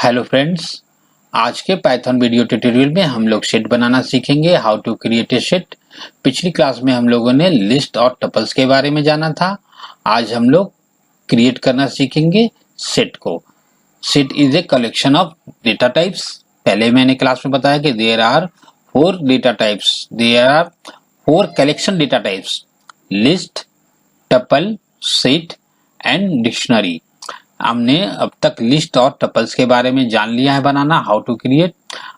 Hello friends, आज के Python video tutorial में हम लोग सेट बनाना सीखेंगे। How to create a set. पिछली क्लास में हम लोगों ने लिस्ट और टपल्स के बारे में जाना था। आज हम लोग क्रिएट करना सीखेंगे सेट को। Set is a collection of data types. पहले मैंने क्लास में बताया कि there are four data types, there are four collection data types: list, tuple, set and dictionary. हमने अब तक लिस्ट और टपल्स के बारे में जान लिया है बनाना, हाउ टू क्रिएट।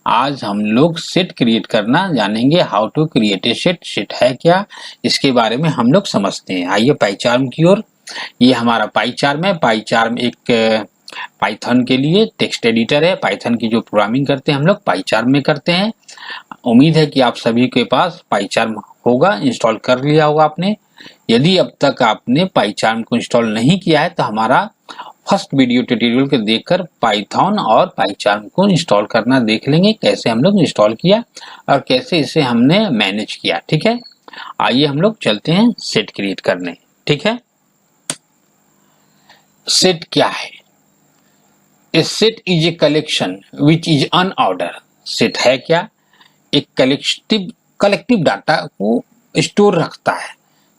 आज हम लोग सेट क्रिएट करना जानेंगे, how to create a set. Set है क्या, इसके बारे में हम लोग समझते हैं। आइए पाइचार्म की ओर। ये हमारा पाइचार्म है। पाइचार्म एक पाइथन के लिए टेक्स्ट एडिटर है। पाइथन की जो प्रोग्रामिंग करते हैं हम लोग पाइचार्म में करते हैं। उम्मीद है कि आप सभी के पास पाइचार्म होगा, इंस्टॉल कर लिया होगा आपने। यदि अब तक आपने पाइचार्म को इंस्टॉल नहीं किया है तो हमारा फर्स्ट वीडियो ट्यूटोरियल को देखकर पाइथन और पाइचार्म को इंस्टॉल करना देख लेंगे, कैसे हम लोग इंस्टॉल किया और कैसे इसे हमने मैनेज किया। ठीक है, आइए हम लोग चलते हैं सेट क्रिएट करने। ठीक है, सेट क्या है? A set is a collection which is unorder. Set है क्या? एक कलेक्टिव डाटा को स्टोर रखता है।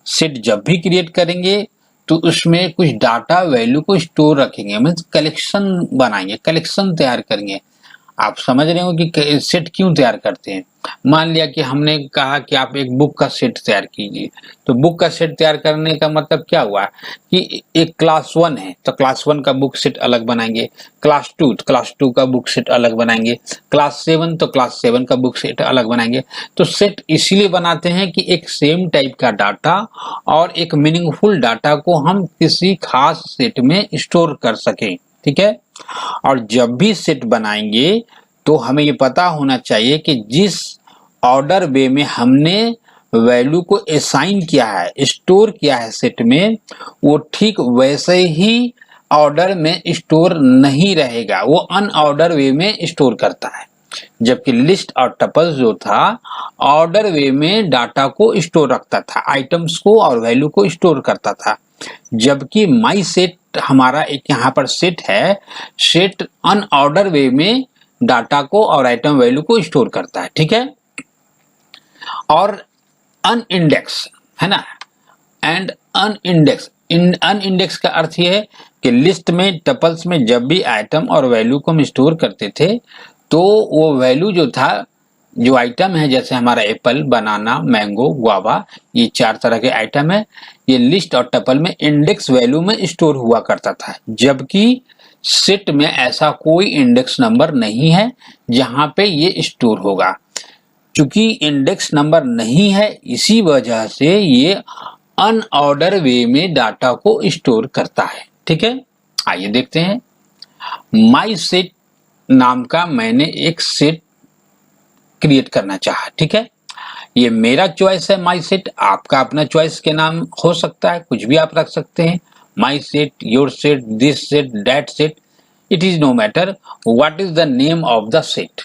सेट जब भी क्रिएट करेंगे तो उसमें कुछ डाटा वैल्यू को स्टोर रखेंगे, मीन्स कलेक्शन बनाएंगे, कलेक्शन तैयार करेंगे। आप समझ रहे हो कि सेट क्यों तैयार करते हैं। मान लिया कि हमने कहा कि आप एक बुक का सेट तैयार कीजिए, तो बुक का सेट तैयार करने का मतलब क्या हुआ कि एक क्लास 1 है तो क्लास 1 का बुक सेट अलग बनाएंगे, क्लास 2 तो क्लास 2 का बुक सेट अलग बनाएंगे, क्लास 7 तो क्लास 7 का बुक सेट अलग बनाएंगे। तो सेट इसीलिए बनाते हैं कि एक सेम टाइप का डाटा और एक मीनिंगफुल डाटा को हम किसी खास सेट में स्टोर कर सकें। ठीक है, और जब भी सेट बनाएंगे तो हमें ये पता होना चाहिए कि जिस ऑर्डर वे में हमने वैल्यू को असाइन किया है, स्टोर किया है सेट में, वो ठीक वैसे ही ऑर्डर में स्टोर नहीं रहेगा, वो अनऑर्डर वे में स्टोर करता है। जबकि लिस्ट और टपल्स जो था ऑर्डर वे में डाटा को स्टोर रखता था, आइटम्स को और वैल्यू को स्टोर करता था। जबकि माई सेट हमारा एक यहाँ पर सेट है, सेट अनऑर्डर वे में डाटा को और आइटम वैल्यू को स्टोर करता है। ठीक है, और अनइंडेक्स है ना, एंड अनइंडेक्स। अनइंडेक्स का अर्थ यह है कि लिस्ट में, टपल्स में जब भी आइटम और वैल्यू को हम स्टोर करते थे तो वो वैल्यू जो था, जो आइटम है, जैसे हमारा एप्पल, बनाना, मैंगो, गुआवा, ये 4 तरह के आइटम है, ये लिस्ट और टपल में इंडेक्स वैल्यू में स्टोर हुआ करता था। जबकि सेट में ऐसा कोई इंडेक्स नंबर नहीं है जहां पे ये स्टोर होगा। चूंकि इंडेक्स नंबर नहीं है, इसी वजह से ये अनऑर्डर वे में डाटा को स्टोर करता है। ठीक है, आइए देखते हैं। माई सेट नाम का मैंने एक सेट क्रिएट करना चाहा। ठीक है, ये मेरा चॉइस है माई सेट, आपका अपना चॉइस के नाम हो सकता है, कुछ भी आप रख सकते हैं। My set, your set, this set, that set, it is no matter what is the name of the set.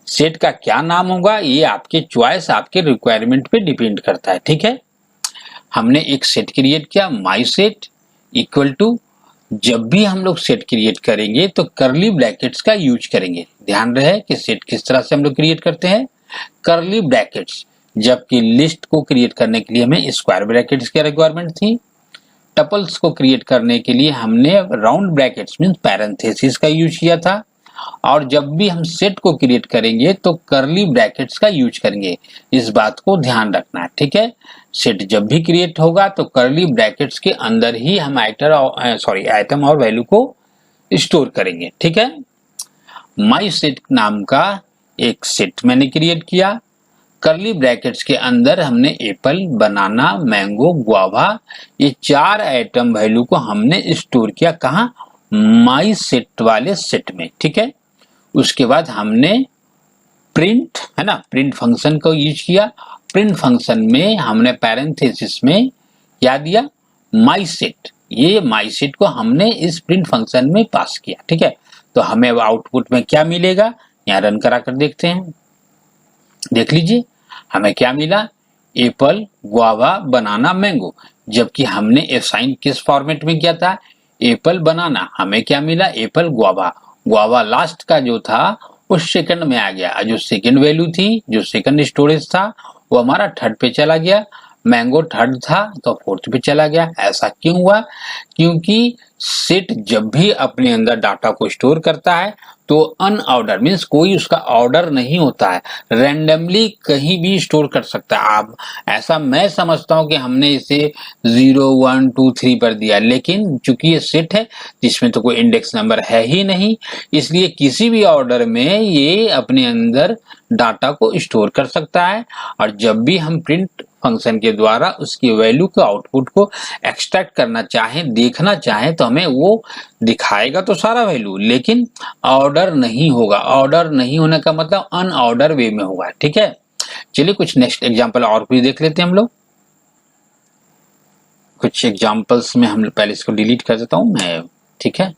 Set का क्या नाम होगा ये आपके चॉइस, आपके रिक्वायरमेंट पे डिपेंड करता है। ठीक है, हमने एक सेट क्रिएट किया, माई सेट इक्वल टू, जब भी हम लोग सेट क्रिएट करेंगे तो करली ब्रैकेट्स का यूज करेंगे। ध्यान रहे कि सेट किस तरह से हम लोग क्रिएट करते हैं, करली ब्रैकेट्स। जबकि लिस्ट को क्रिएट करने के लिए हमें स्क्वायर ब्रैकेट्स की रिक्वायरमेंट थी। टपल्स को क्रिएट करने के लिए हमने राउंड ब्रैकेट्स मींस पैरेंथेसिस का यूज किया था। और जब भी हम सेट को क्रिएट करेंगे तो करली ब्रैकेट्स का यूज करेंगे, इस बात को ध्यान रखना है। ठीक है, सेट जब भी क्रिएट होगा तो करली ब्रैकेट्स के अंदर ही हम आइटम और वैल्यू को स्टोर करेंगे। ठीक है, माई सेट नाम का एक सेट मैंने क्रिएट किया। करली ब्रैकेट्स के अंदर हमने एप्पल, बनाना, मैंगो, गुआवा, ये 4 आइटम वैल्यू को हमने स्टोर किया। कहाँ? माई सेट वाले सेट में। ठीक है, उसके बाद हमने प्रिंट, है ना, प्रिंट फंक्शन को यूज किया। प्रिंट फंक्शन में हमने पैरेंथेसिस में क्या दिया, माई सेट। ये माई सेट को हमने इस प्रिंट फंक्शन में पास किया। ठीक है, तो हमें आउटपुट में क्या मिलेगा, यहाँ रन करा कर देखते हैं। देख लीजिए हमें क्या मिला, एप्पल, गुआवा, बनाना, मैंगो। जबकि हमने असाइन किस फॉर्मेट में किया था, एप्पल, बनाना, हमें क्या मिला, एप्पल, गुआवा। गुआवा लास्ट का जो था वो सेकंड में आ गया, जो सेकंड वैल्यू थी, जो सेकंड स्टोरेज था वो हमारा थर्ड पे चला गया, मैंगो थर्ड था तो फोर्थ पे चला गया। ऐसा क्यों हुआ? क्योंकि सेट जब भी अपने अंदर डाटा को स्टोर करता है तो अनऑर्डर मीन्स कोई उसका ऑर्डर नहीं होता है, रैंडमली कहीं भी स्टोर कर सकता है। आप ऐसा मैं समझता हूं कि हमने इसे 0 1 2 3 पर दिया, लेकिन चूंकि ये सेट है जिसमें तो कोई इंडेक्स नंबर है ही नहीं, इसलिए किसी भी ऑर्डर में ये अपने अंदर डाटा को स्टोर कर सकता है। और जब भी हम प्रिंट फंक्शन के द्वारा उसकी वैल्यू को आउटपुट को एक्सट्रैक्ट करना चाहें, देखना चाहें, तो हमें वो दिखाएगा तो सारा वैल्यू, लेकिन ऑर्डर नहीं होगा। ऑर्डर नहीं होने का मतलब अनऑर्डर वे में होगा। ठीक है, चलिए कुछ नेक्स्ट एग्जांपल और भी देख लेते हैं हम लोग। कुछ एग्जांपल्स में हम पहले इसको डिलीट कर देता हूं मैं। ठीक है,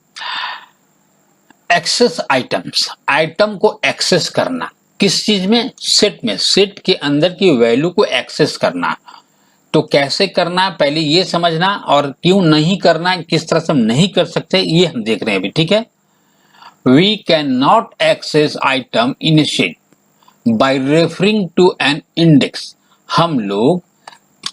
एक्सेस आइटम्स, आइटम को एक्सेस करना किस चीज में? सेट में, सेट के अंदर की वैल्यू को एक्सेस करना। तो कैसे करना है पहले ये समझना, और क्यों नहीं करना है, किस तरह से हम नहीं कर सकते ये हम देख रहे हैं अभी। ठीक है, we can not access item in a set by referring to an index. हम लोग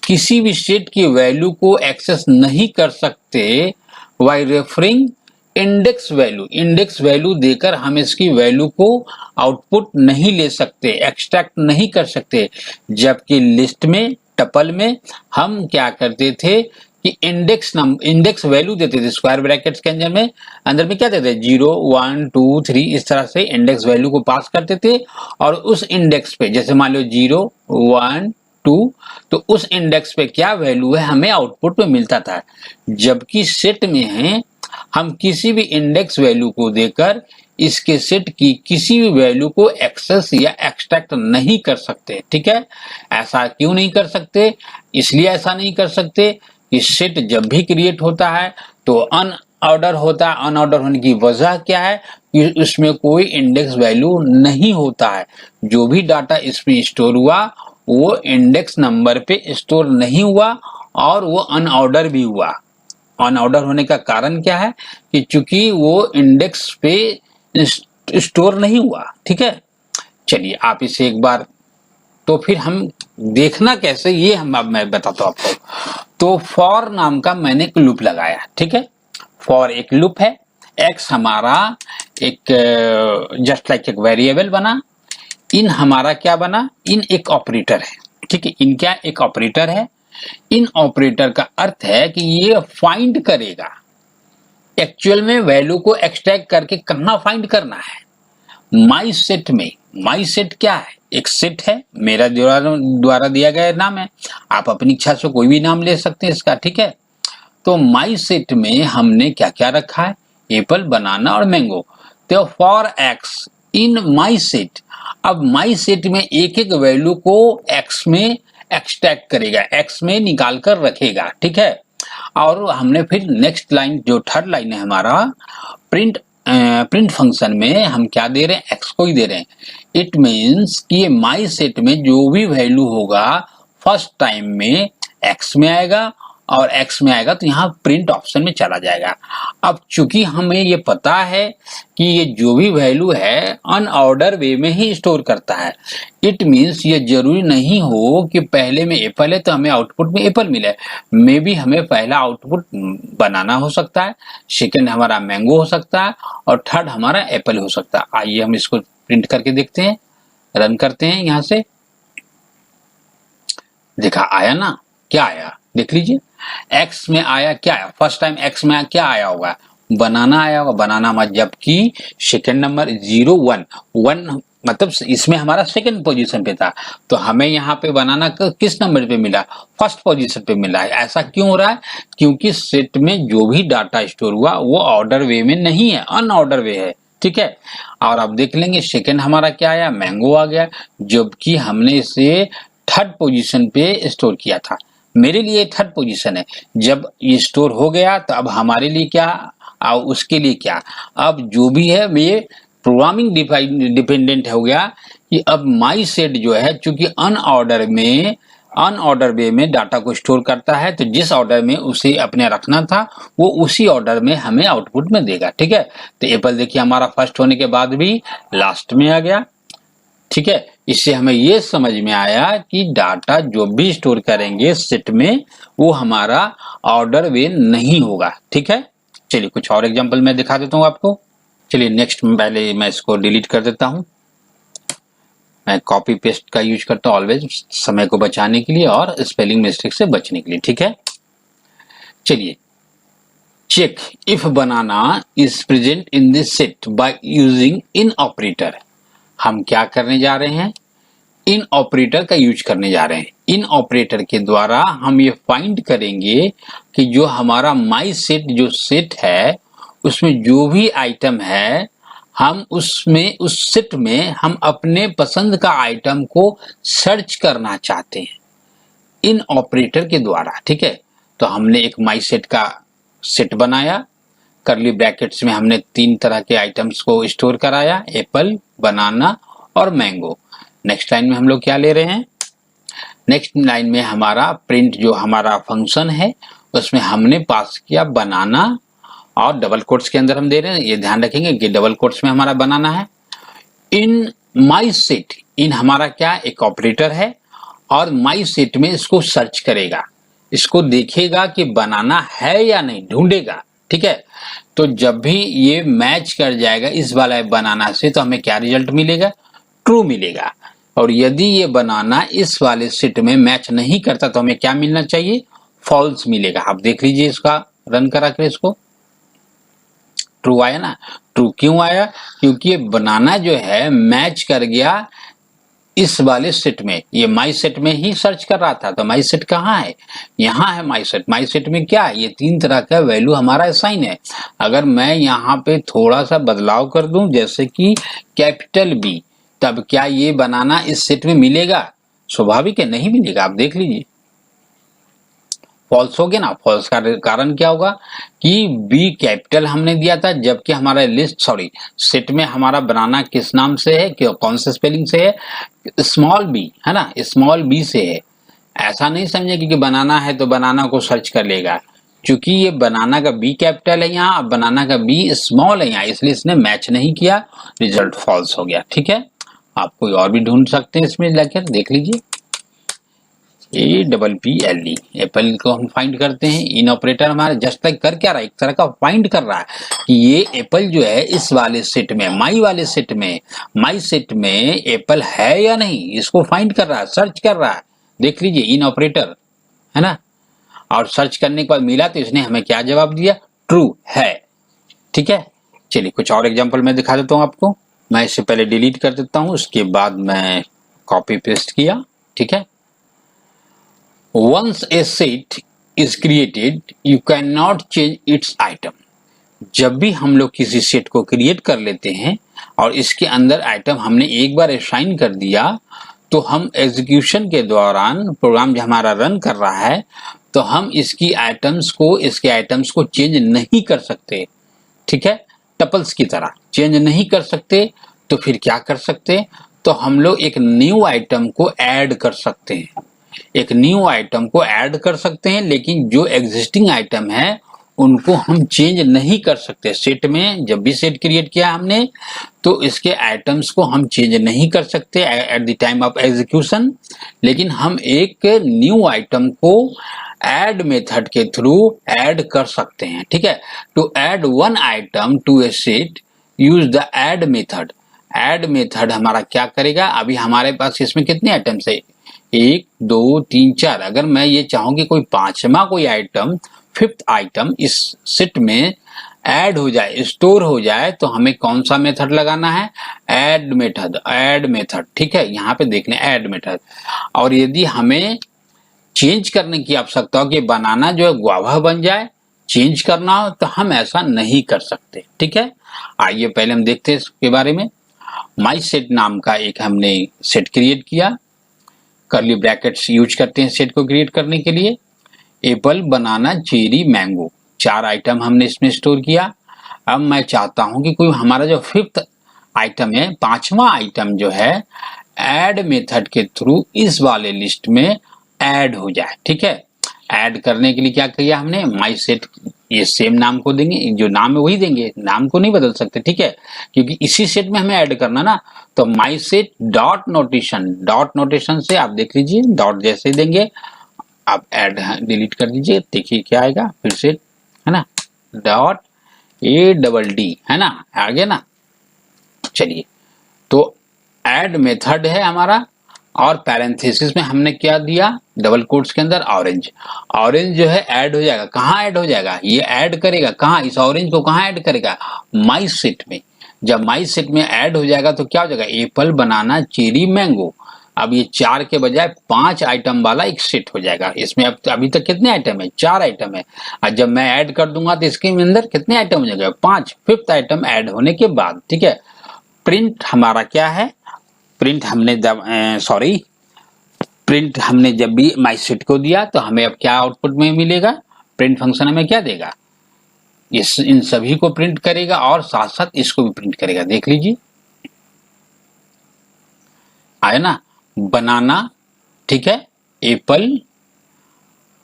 किसी भी सेट की वैल्यू को एक्सेस नहीं कर सकते bye referring index value. Index value देकर हम इसकी वैल्यू को आउटपुट नहीं ले सकते, एक्सट्रैक्ट नहीं कर सकते। जबकि लिस्ट में, टपल में हम क्या करते थे कि इंडेक्स वैल्यू देते थे, स्क्वायर ब्रैकेट्स के अंदर में क्या देते थे, 0 1 2 3 इस तरह से इंडेक्स वैल्यू को पास करते थे। और उस इंडेक्स पे जैसे मान लो 0 1 2, तो उस इंडेक्स पे क्या वैल्यू है हमें आउटपुट में मिलता था। जबकि सेट में है हम किसी भी इंडेक्स वैल्यू को देकर इसके सेट की किसी भी वैल्यू को एक्सेस या एक्सट्रैक्ट नहीं कर सकते। ठीक है, ऐसा क्यों नहीं कर सकते? इसलिए ऐसा नहीं कर सकते कि सेट जब भी क्रिएट होता है तो अनऑर्डर होता है। अनऑर्डर होने की वजह क्या है कि उसमें कोई इंडेक्स वैल्यू नहीं होता है। जो भी डाटा इसमें स्टोर हुआ वो इंडेक्स नंबर पे स्टोर नहीं हुआ और वो अनऑर्डर भी हुआ। अनऑर्डर होने का कारण क्या है कि चूंकि वो इंडेक्स पे स्टोर नहीं हुआ। ठीक है, चलिए आप इसे एक बार, तो फिर हम देखना कैसे ये हम अब मैं बताता हूं आपको। तो फॉर नाम का मैंने एक लूप लगाया। ठीक है, फॉर एक लूप है, एक्स हमारा एक जस्ट लाइक एक वेरिएबल बना, इन हमारा क्या बना, इन एक ऑपरेटर है। ठीक है, इन क्या एक ऑपरेटर है। इन ऑपरेटर का अर्थ है कि ये फाइंड करेगा, एक्चुअल में वैल्यू को एक्सट्रैक्ट करके कहां फाइंड करना है, माई सेट में। माई सेट क्या है, एक सेट है, मेरा द्वारा दिया गया नाम है, आप अपनी इच्छा से कोई भी नाम ले सकते हैं इसका। ठीक है, तो माई सेट में हमने क्या क्या रखा है, एप्पल, बनाना और मैंगो। तो for x in my set, अब माई सेट में एक एक वैल्यू को एक्स में एक्सट्रैक्ट करेगा, एक्स में निकाल कर रखेगा। ठीक है, और हमने फिर नेक्स्ट लाइन जो थर्ड लाइन है हमारा प्रिंट फंक्शन में हम क्या दे रहे हैं, एक्स को ही दे रहे हैं। इट मीन्स कि ये माई सेट में जो भी वैल्यू होगा फर्स्ट टाइम में एक्स में आएगा, और एक्स में आएगा तो यहाँ प्रिंट ऑप्शन में चला जाएगा। अब चूंकि हमें ये पता है कि ये जो भी वैल्यू है अनऑर्डर वे में ही स्टोर करता है, इट मीन्स ये जरूरी नहीं हो कि पहले में एप्पल है तो हमें आउटपुट में एप्पल मिले। मे बी हमें पहला आउटपुट बनाना हो सकता है, सेकेंड हमारा मैंगो हो सकता है, और थर्ड हमारा एप्पल हो सकता है। आइए हम इसको प्रिंट करके देखते हैं, रन करते हैं। यहां से देखा आया ना, क्या आया देख लीजिए, एक्स में आया क्या आया, फर्स्ट टाइम एक्स में क्या आया होगा, बनाना आया होगा, बनाना मत, जबकि सेकेंड नंबर 0 1 1 मतलब इसमें हमारा सेकंड पोजीशन पे था, तो हमें यहाँ पे बनाना किस नंबर पे मिला, फर्स्ट पोजीशन पे मिला है। ऐसा क्यों हो रहा है, क्योंकि सेट में जो भी डाटा स्टोर हुआ वो ऑर्डर वे में नहीं है, अनऑर्डर वे है। ठीक है, और अब देख लेंगे सेकेंड हमारा क्या आया, मैंगो आ गया, जबकि हमने इसे थर्ड पोजीशन पे स्टोर किया था। मेरे लिए थर्ड पोजीशन है, जब ये स्टोर हो गया तो अब हमारे लिए क्या और उसके लिए क्या, अब जो भी है ये प्रोग्रामिंग डिपेंडेंट हो गया कि अब माई सेट जो है चूंकि अनऑर्डर में अनऑर्डर वे में डाटा को स्टोर करता है, तो जिस ऑर्डर में उसे अपने रखना था वो उसी ऑर्डर में हमें आउटपुट में देगा। ठीक है, तो एप्पल देखिए हमारा फर्स्ट होने के बाद भी लास्ट में आ गया। ठीक है, इससे हमें ये समझ में आया कि डाटा जो भी स्टोर करेंगे सेट में वो हमारा ऑर्डर वे नहीं होगा। ठीक है, चलिए कुछ और एग्जांपल मैं दिखा देता हूं आपको। चलिए नेक्स्ट, पहले मैं इसको डिलीट कर देता हूं। मैं कॉपी पेस्ट का यूज करता हूं ऑलवेज, समय को बचाने के लिए और स्पेलिंग मिस्टेक से बचने के लिए। ठीक है, चलिए check if banana is present in this set by using in operator. हम क्या करने जा रहे हैं, इन ऑपरेटर का यूज करने जा रहे हैं। इन ऑपरेटर के द्वारा हम ये फाइंड करेंगे कि जो हमारा माई सेट जो सेट है उसमें जो भी आइटम है हम उसमें उस सेट में हम अपने पसंद का आइटम को सर्च करना चाहते हैं इन ऑपरेटर के द्वारा। ठीक है, तो हमने एक माई सेट का सेट बनाया, करली ब्रैकेट्स में हमने 3 तरह के आइटम्स को स्टोर कराया, एप्पल, बनाना और मैंगो। नेक्स्ट लाइन में हम लोग क्या ले रहे हैं, नेक्स्ट लाइन में हमारा प्रिंट जो हमारा फंक्शन है उसमें हमने पास किया बनाना और डबल कोट्स के अंदर हम दे रहे हैं। ये ध्यान रखेंगे कि डबल कोट्स में हमारा बनाना है। इन माई सेट, इन हमारा क्या एक ऑपरेटर है और माई सेट में इसको सर्च करेगा, इसको देखेगा कि बनाना है या नहीं, ढूंढेगा। ठीक है, तो जब भी ये मैच कर जाएगा इस वाला बनाना से तो हमें क्या रिजल्ट मिलेगा, ट्रू मिलेगा। और यदि ये बनाना इस वाले सेट में मैच नहीं करता तो हमें क्या मिलना चाहिए, फॉल्स मिलेगा। आप देख लीजिए इसका रन करा कर, इसको ट्रू आया ना। ट्रू क्यों आया, क्योंकि ये बनाना जो है मैच कर गया इस वाले सेट में, ये माई सेट में ही सर्च कर रहा था। तो माई सेट कहाँ है, यहाँ है माई सेट। माई सेट में क्या है, ये 3 तरह का वैल्यू हमारा असाइन है। अगर मैं यहाँ पे थोड़ा सा बदलाव कर दूं जैसे कि कैपिटल बी, तब क्या ये बनाना इस सेट में मिलेगा, स्वाभाविक है नहीं मिलेगा। आप देख लीजिए फॉल्स हो गया ना। फॉल्स का कारण क्या होगा कि बी कैपिटल हमने दिया था जबकि हमारा लिस्ट सेट में हमारा बनाना किस नाम से है, कौन से स्पेलिंग से है, स्मॉल बी है ना, स्मॉल बी से है। ऐसा नहीं समझे कि बनाना है तो बनाना को सर्च कर लेगा, क्योंकि ये बनाना का बी कैपिटल है यहाँ, बनाना का बी स्मॉल है यहाँ, इसलिए इसने मैच नहीं किया, रिजल्ट फॉल्स हो गया। ठीक है, आप कोई और भी ढूंढ सकते हैं इसमें जाकर, देख लीजिए। APPLE एप्पल को हम फाइंड करते हैं। इन ऑपरेटर हमारा जस्ट लाइक कर क्या रहा है, एक तरह का फाइंड कर रहा है कि ये एप्पल जो है इस वाले सेट में, माई वाले सेट में, माई सेट में एप्पल है या नहीं, इसको फाइंड कर रहा है, सर्च कर रहा है। देख लीजिए इन ऑपरेटर है ना, और सर्च करने के बाद मिला तो इसने हमें क्या जवाब दिया, ट्रू है। ठीक है, चलिए कुछ और एग्जाम्पल मैं दिखा देता हूँ आपको। मैं इससे पहले डिलीट कर देता हूँ, उसके बाद मैं कॉपी पेस्ट किया। ठीक है, Once a set is created, you cannot change its item. जब भी हम लोग किसी सेट को क्रिएट कर लेते हैं और इसके अंदर आइटम हमने एक बार असाइन कर दिया तो हम एग्जीक्यूशन के दौरान प्रोग्राम जो हमारा रन कर रहा है तो हम इसके आइटम्स को चेंज नहीं कर सकते। ठीक है, टपल्स की तरह चेंज नहीं कर सकते। तो फिर क्या कर सकते, तो हम लोग एक न्यू आइटम को ऐड कर सकते हैं, एक न्यू आइटम को ऐड कर सकते हैं, लेकिन जो एग्जिस्टिंग आइटम है उनको हम चेंज नहीं कर सकते। सेट में जब भी सेट क्रिएट किया हमने तो इसके आइटम्स को हम चेंज नहीं कर सकते at the time of execution, लेकिन हम एक न्यू आइटम को ऐड मेथड के थ्रू ऐड कर सकते हैं। ठीक है, to add one item to a set use the add method. Add method हमारा क्या करेगा, अभी हमारे पास इसमें कितने आइटम्स है, 1 2 3 4। अगर मैं ये चाहूं कि कोई 5वां कोई आइटम, 5th आइटम इस सेट में ऐड हो जाए, स्टोर हो जाए, तो हमें कौन सा मेथड लगाना है, ऐड मेथड। ऐड मेथड, ठीक है, यहाँ पे देख लें ऐड मेथड। और यदि हमें चेंज करने की आवश्यकता हो कि बनाना जो है गुआवा बन जाए, चेंज करना हो, तो हम ऐसा नहीं कर सकते। ठीक है, आइए पहले हम देखते हैं इसके बारे में। माई सेट नाम का एक हमने सेट क्रिएट किया, करली ब्रैकेट्स यूज करते हैं सेट को क्रिएट करने के लिए। एप्पल, बनाना, चेरी, मैंगो, 4 आइटम हमने इसमें स्टोर किया। अब मैं चाहता हूं कि कोई हमारा जो 5th आइटम है, 5वां आइटम जो है, ऐड मेथड के थ्रू इस वाले लिस्ट में ऐड हो जाए। ठीक है, ऐड करने के लिए क्या किया हमने, माई सेट, ये सेम नाम को देंगे, जो नाम है वही देंगे, नाम को नहीं बदल सकते। ठीक है, क्योंकि इसी सेट में हमें ऐड करना ना, तो my set dot notation, dot notation से आप देख लीजिए, डॉट जैसे देंगे आप ऐड डिलीट कर दीजिए, देखिए क्या आएगा फिर से, है ना, डॉट ADD, है ना, आ गया ना। चलिए, तो ऐड मेथड है हमारा, और पैरेंथेसिस में हमने क्या दिया, डबल कोट्स के अंदर ऑरेंज। ऑरेंज जो है ऐड हो जाएगा, कहाँ ऐड हो जाएगा, ये ऐड करेगा कहाँ, इस ऑरेंज को कहाँ ऐड करेगा, माई सेट में। जब माई सेट में ऐड हो जाएगा तो क्या हो जाएगा, एप्पल, बनाना, चेरी, मैंगो। अब ये 4 के बजाय 5 आइटम वाला एक सेट हो जाएगा। इसमें अब अभी तक कितने आइटम है, 4 आइटम है, और जब मैं ऐड कर दूंगा तो इसके अंदर कितने आइटम हो जाएगा, 5, 5th आइटम ऐड होने के बाद। ठीक है, प्रिंट हमारा क्या है, प्रिंट हमने जब प्रिंट हमने जब भी माई सेट को दिया तो हमें अब क्या आउटपुट में मिलेगा, प्रिंट फंक्शन हमें क्या देगा, इन सभी को प्रिंट करेगा और साथ साथ इसको भी प्रिंट करेगा। देख लीजिए आया ना, बनाना, ठीक है, एप्पल,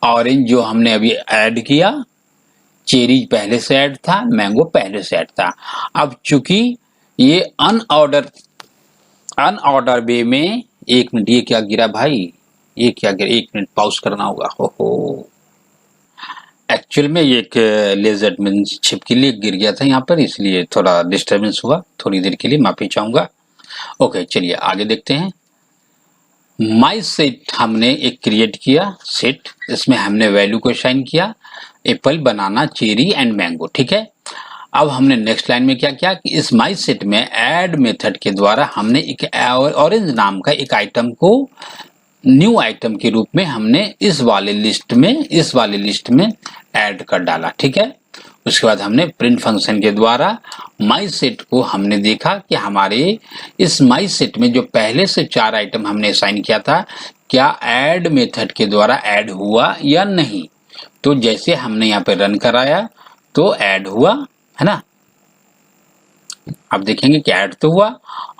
ऑरेंज जो हमने अभी ऐड किया, चेरी पहले से ऐड था, मैंगो पहले से ऐड था। अब चूंकि ये अनऑर्डर वे में, 1 मिनट, ये क्या गिरा भाई, ये क्या गिरा, 1 मिनट पॉज करना होगा। हो एक्चुअल में ये एक लेजर मीन्स छिपकली गिर गया था यहाँ पर, इसलिए थोड़ा डिस्टरबेंस हुआ, थोड़ी देर के लिए माफी चाहूंगा। ओके, चलिए आगे देखते हैं। माई सेट हमने एक क्रिएट किया सेट, इसमें हमने वैल्यू को असाइन किया, Apple, banana, cherry and mango. ठीक है, अब हमने नेक्स्ट लाइन में क्या किया कि इस माई सेट में ऐड मेथड के द्वारा हमने एक ऑरेंज नाम का एक आइटम को न्यू आइटम के रूप में हमने इस वाले लिस्ट में ऐड कर डाला। ठीक है, उसके बाद हमने प्रिंट फंक्शन के द्वारा माई सेट को हमने देखा कि हमारे इस माई सेट में जो पहले से 4 आइटम हमने असाइन किया था, क्या ऐड मेथड के द्वारा ऐड हुआ या नहीं। तो जैसे हमने यहाँ पे रन कराया तो ऐड हुआ, है ना, आप देखेंगे कि ऐड तो हुआ,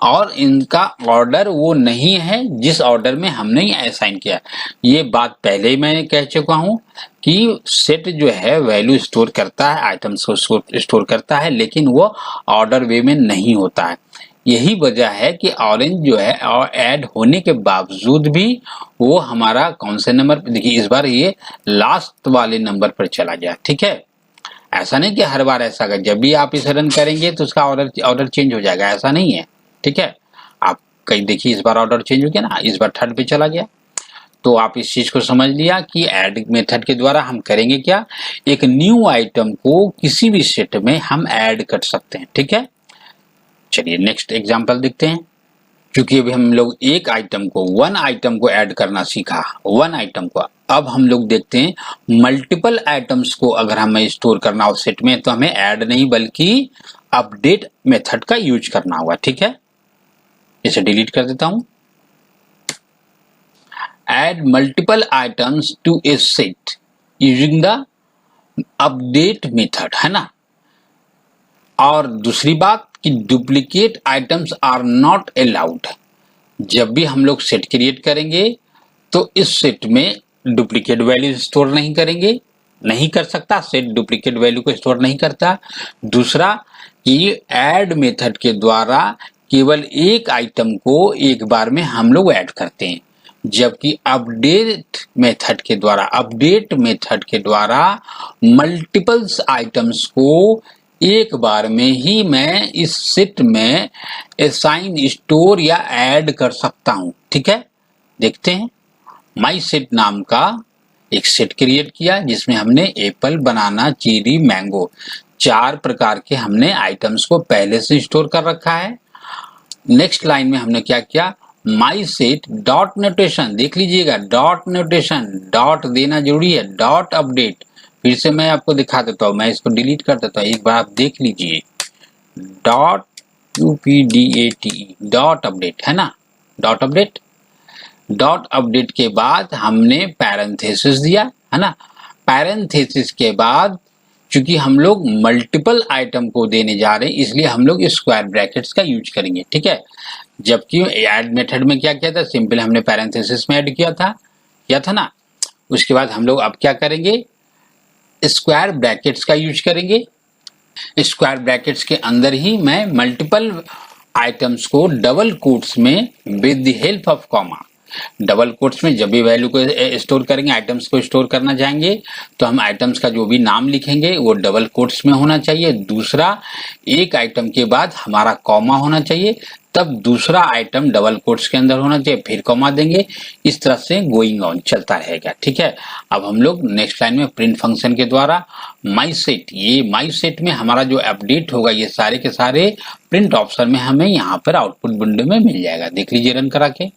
और इनका ऑर्डर वो नहीं है जिस ऑर्डर में हमने असाइन किया। ये बात पहले ही मैंने कह चुका हूं कि सेट जो है वैल्यू स्टोर करता है, आइटम्स को स्टोर करता है, लेकिन वो ऑर्डर वे में नहीं होता है। यही वजह है कि ऑरेंज जो है और ऐड होने के बावजूद भी वो हमारा कौन से नंबर, देखिए इस बार ये लास्ट वाले नंबर पर चला गया। ठीक है, ऐसा नहीं कि हर बार ऐसा होगा, जब भी आप इसे रन करेंगे तो उसका ऑर्डर चेंज हो जाएगा, ऐसा नहीं है। ठीक है, आप कहीं देखिए इस बार ऑर्डर चेंज हो गया ना, इस बार 3rd पे चला गया। तो आप इस चीज को समझ लिया कि ऐड मेथड के द्वारा हम करेंगे क्या, एक न्यू आइटम को किसी भी सेट में हम ऐड कर सकते हैं। ठीक है, चलिए नेक्स्ट एग्जांपल देखते हैं। क्योंकि अभी हम लोग वन आइटम को ऐड करना सीखा, वन आइटम को, अब हम लोग देखते हैं मल्टीपल आइटम्स को अगर हमें स्टोर करना हो सेट में, तो हमें ऐड नहीं बल्कि अपडेट मेथड का यूज करना होगा। ठीक है, इसे डिलीट कर देता हूं। Add multiple items to a set using the update method, है ना। और दूसरी बात कि duplicate items are not allowed. जब भी हम लोग सेट क्रिएट करेंगे तो इस सेट में डुप्लीकेट वैल्यू स्टोर नहीं करेंगे, नहीं कर सकता, सेट डुप्लीकेट वैल्यू को स्टोर नहीं करता। दूसरा कि ऐड मेथड के द्वारा केवल एक आइटम को एक बार में हम लोग ऐड करते हैं, जबकि अपडेट मेथड के द्वारा मल्टीपल्स आइटम्स को एक बार में ही मैं इस सेट में असाइन, स्टोर या ऐड कर सकता हूं। ठीक है, देखते हैं। माई सेट नाम का एक सेट क्रिएट किया जिसमें हमने एप्पल, बनाना, चेरी, मैंगो 4 प्रकार के हमने आइटम्स को पहले से स्टोर कर रखा है। नेक्स्ट लाइन में हमने क्या किया, माई सेट डॉट नोटेशन, देख लीजिएगा डॉट नोटेशन, डॉट देना जरूरी है, डॉट अपडेट। फिर से मैं आपको दिखा देता हूं, मैं इसको डिलीट कर देता हूं, एक बार आप देख लीजिए, डॉट UPDATE, डॉट अपडेट, है ना, डॉट अपडेट। डॉट अपडेट के बाद हमने पैरेंथेसिस दिया, है ना। पैरेंथेसिस के बाद चूंकि हम लोग मल्टीपल आइटम को देने जा रहे हैं, इसलिए हम लोग स्क्वायर ब्रैकेट्स का यूज करेंगे। ठीक है, जबकि ऐड मेथड में क्या किया था, सिंपल हमने पैरेंथेसिस में ऐड किया था। किया था ना। उसके बाद हम लोग अब क्या करेंगे, स्क्वायर ब्रैकेट्स का यूज करेंगे। स्क्वायर ब्रैकेट्स के अंदर ही मैं मल्टीपल आइटम्स को डबल कोट्स में with the help of comma, double quotes में जब भी वैल्यू को स्टोर करेंगे, आइटम्स को स्टोर करना चाहेंगे, तो हम आइटम्स का जो भी नाम लिखेंगे वो डबल कोट्स में होना चाहिए। दूसरा, एक आइटम के बाद हमारा कॉमा होना चाहिए, तब दूसरा आइटम डबल कोट्स के अंदर होना चाहिए, फिर कॉमा देंगे। इस तरह से गोइंग ऑन चलता रहेगा, ठीक है। अब हम लोग नेक्स्ट लाइन में प्रिंट फंक्शन के द्वारा माई सेट, ये माई सेट में हमारा जो अपडेट होगा ये सारे के सारे प्रिंट ऑप्शन में हमें यहाँ पर आउटपुट विंडो में मिल जाएगा। देख लीजिए रन करा के,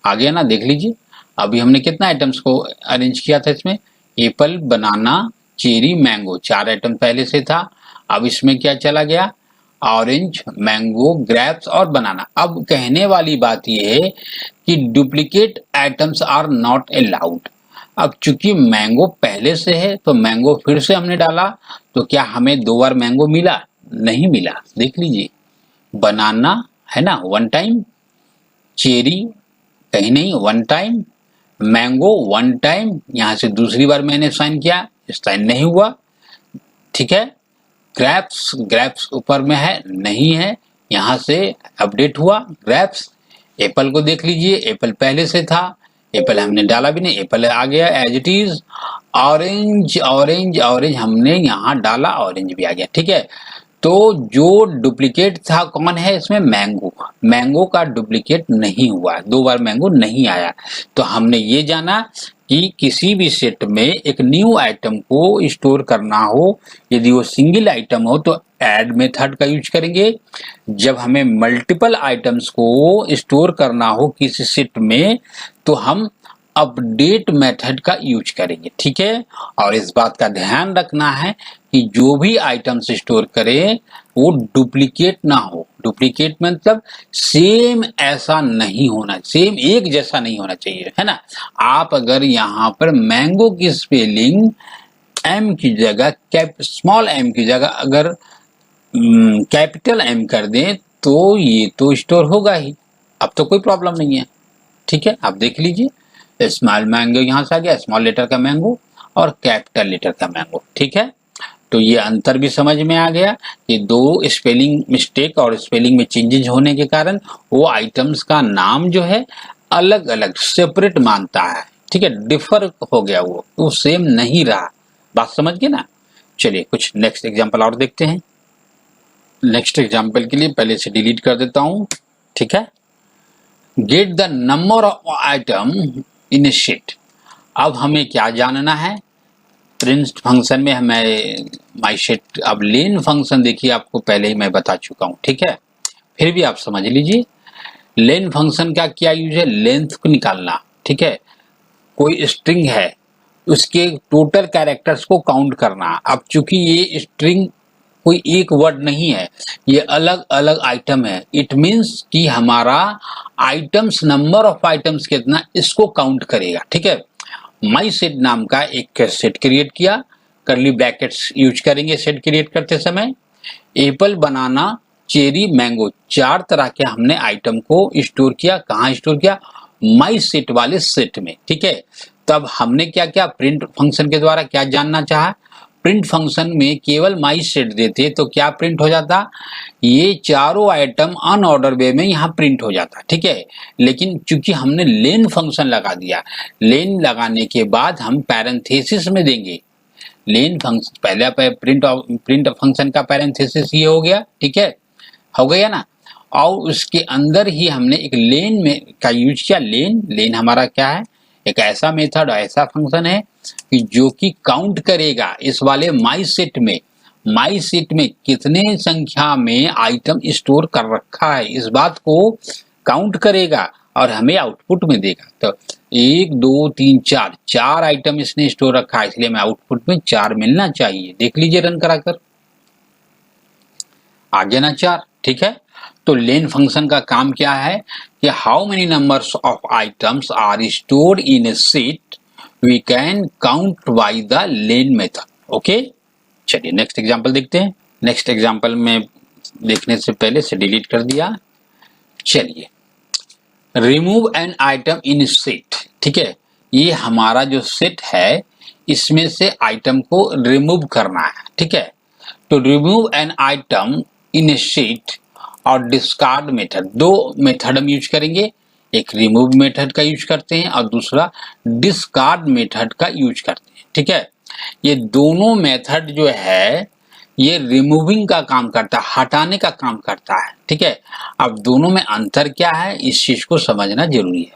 आ गया ना, देख लीजिए। अभी हमने कितना आइटम्स को अरेंज किया था इसमें, एप्पल, बनाना, चेरी, मैंगो, 4 आइटम पहले से था। अब इसमें क्या चला गया, ऑरेंज, मैंगो, ग्रेप्स और बनाना। अब कहने वाली बात यह है कि duplicate items are not allowed. अब चूंकि मैंगो पहले से है तो मैंगो फिर से हमने डाला, तो क्या हमें 2 बार मैंगो मिला? नहीं मिला। देख लीजिए, बनाना है ना 1 टाइम, चेरी कहीं नहीं 1 टाइम, मैंगो 1 टाइम, यहां से दूसरी बार मैंने साइन किया, साइन नहीं हुआ, ठीक है। ग्रेप्स, ग्रेप्स ऊपर में है, नहीं है, यहां से अपडेट हुआ ग्रेप्स। एप्पल को देख लीजिए, एप्पल पहले से था, एप्पल हमने डाला भी नहीं, एप्पल आ गया as it is. Orange, orange, orange हमने यहां डाला, ऑरेंज भी आ गया, ठीक है। तो जो डुप्लीकेट था कौन है इसमें, मैंगो। मैंगो का डुप्लीकेट नहीं हुआ, 2 बार मैंगो नहीं आया। तो हमने ये जाना कि किसी भी सेट में एक न्यू आइटम को स्टोर करना हो, यदि वो सिंगल आइटम हो तो ऐड मेथड का यूज करेंगे। जब हमें मल्टीपल आइटम्स को स्टोर करना हो किसी सेट में तो हम अपडेट मेथड का यूज करेंगे, ठीक है। और इस बात का ध्यान रखना है कि जो भी आइटम्स स्टोर करें वो डुप्लीकेट ना हो। डुप्लीकेट मतलब सेम ऐसा नहीं होना, सेम एक जैसा नहीं होना चाहिए, है ना। आप अगर यहाँ पर मैंगो की स्पेलिंग एम की जगह स्मॉल एम की जगह अगर कैपिटल एम कर दें तो ये तो स्टोर होगा ही, अब तो कोई प्रॉब्लम नहीं है, ठीक है। आप देख लीजिए, स्मॉल मैंगो यहां से आ गया, स्मॉल लेटर का मैंगो और कैपिटल लेटर का मैंगो, ठीक है। तो ये अंतर भी समझ में आ गया कि 2 स्पेलिंग मिस्टेक और स्पेलिंग में चेंजेस होने के कारण वो आइटम्स का नाम जो है अलग अलग सेपरेट मानता है, ठीक है, डिफर हो गया, वो सेम नहीं रहा। बात समझ गए ना। चलिए कुछ नेक्स्ट एग्जांपल और देखते हैं। नेक्स्ट एग्जांपल के लिए पहले से डिलीट कर देता हूं, ठीक है। Get the number of item in A sheet. अब हमें क्या जानना है, प्रिंट फंक्शन में हमें माई शीट, अब लेन फंक्शन देखिए आपको पहले ही मैं बता चुका हूं, ठीक है, फिर भी आप समझ लीजिए। लेन फंक्शन का क्या यूज है, लेंथ को निकालना, ठीक है। कोई स्ट्रिंग है उसके टोटल कैरेक्टर्स को काउंट करना। अब चूंकि ये स्ट्रिंग कोई एक वर्ड नहीं है, ये अलग अलग आइटम है, इट मीन्स कि हमारा आइटम्स, नंबर ऑफ आइटम्स कितना, इसको काउंट करेगा, ठीक है। माई सेट नाम का एक सेट क्रिएट किया, करली ब्रैकेट्स यूज करेंगे सेट क्रिएट करते समय। एप्पल, बनाना, चेरी, मैंगो 4 तरह के हमने आइटम को स्टोर किया। कहाँ स्टोर किया, माई सेट वाले सेट में, ठीक है। तब हमने क्या किया, प्रिंट फंक्शन के द्वारा क्या जानना चाहा, प्रिंट फंक्शन में केवल माई सेट देते तो क्या प्रिंट हो जाता, ये चारों आइटम अनऑर्डर वे में यहाँ प्रिंट हो जाता, ठीक है। लेकिन चूंकि हमने लेन फंक्शन लगा दिया, लेन लगाने के बाद हम पैरेंथेसिस में देंगे लेन फंक्शन, पहले प्रिंट फंक्शन का पैरेंथेसिस ये हो गया, ठीक है, हो गया ना। और उसके अंदर ही हमने एक लेन में का यूज किया। लेन हमारा क्या है, एक ऐसा मेथड, ऐसा फंक्शन है कि जो कि काउंट करेगा इस वाले माई सेट में कितने संख्या में आइटम स्टोर कर रखा है, इस बात को काउंट करेगा और हमें आउटपुट में देगा। तो 1 2 3 4 आइटम इसने स्टोर रखा है, इसलिए हमें आउटपुट में 4 मिलना चाहिए। देख लीजिए रन कराकर, आ गया ना 4, ठीक है। तो लेन फंक्शन का काम क्या है कि how many numbers of items are stored in a set we can count by the len method, okay. चलिए नेक्स्ट एग्जांपल देखते हैं। नेक्स्ट एग्जांपल में देखने से पहले से डिलीट कर दिया। चलिए remove an item in set, ठीक है, ये हमारा जो सेट है इसमें से आइटम को रिमूव करना है, ठीक है। तो remove an item in a set और डिस्कार्ड मेथड, दो मेथड हम यूज करेंगे, एक रिमूव मेथड का यूज करते हैं और दूसरा डिस्कार्ड मेथड का यूज करते हैं, ठीक है। ये दोनों मेथड जो है ये रिमूविंग का काम करता है, हटाने का काम करता है, ठीक है। अब दोनों में अंतर क्या है इस चीज को समझना जरूरी है।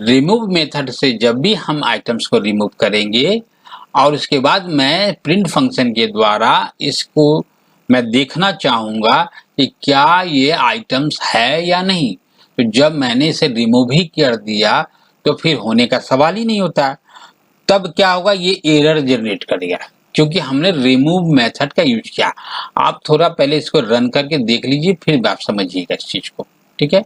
रिमूव मेथड से जब भी हम आइटम्स को रिमूव करेंगे और उसके बाद मैं प्रिंट फंक्शन के द्वारा इसको मैं देखना चाहूंगा कि क्या ये आइटम्स है या नहीं, तो जब मैंने इसे रिमूव ही कर दिया तो फिर होने का सवाल ही नहीं होता। तब क्या होगा, ये एरर जनरेट करेगा क्योंकि हमने रिमूव मेथड का यूज किया। आप थोड़ा पहले इसको रन करके देख लीजिए फिर आप समझिएगा इस चीज को, ठीक है।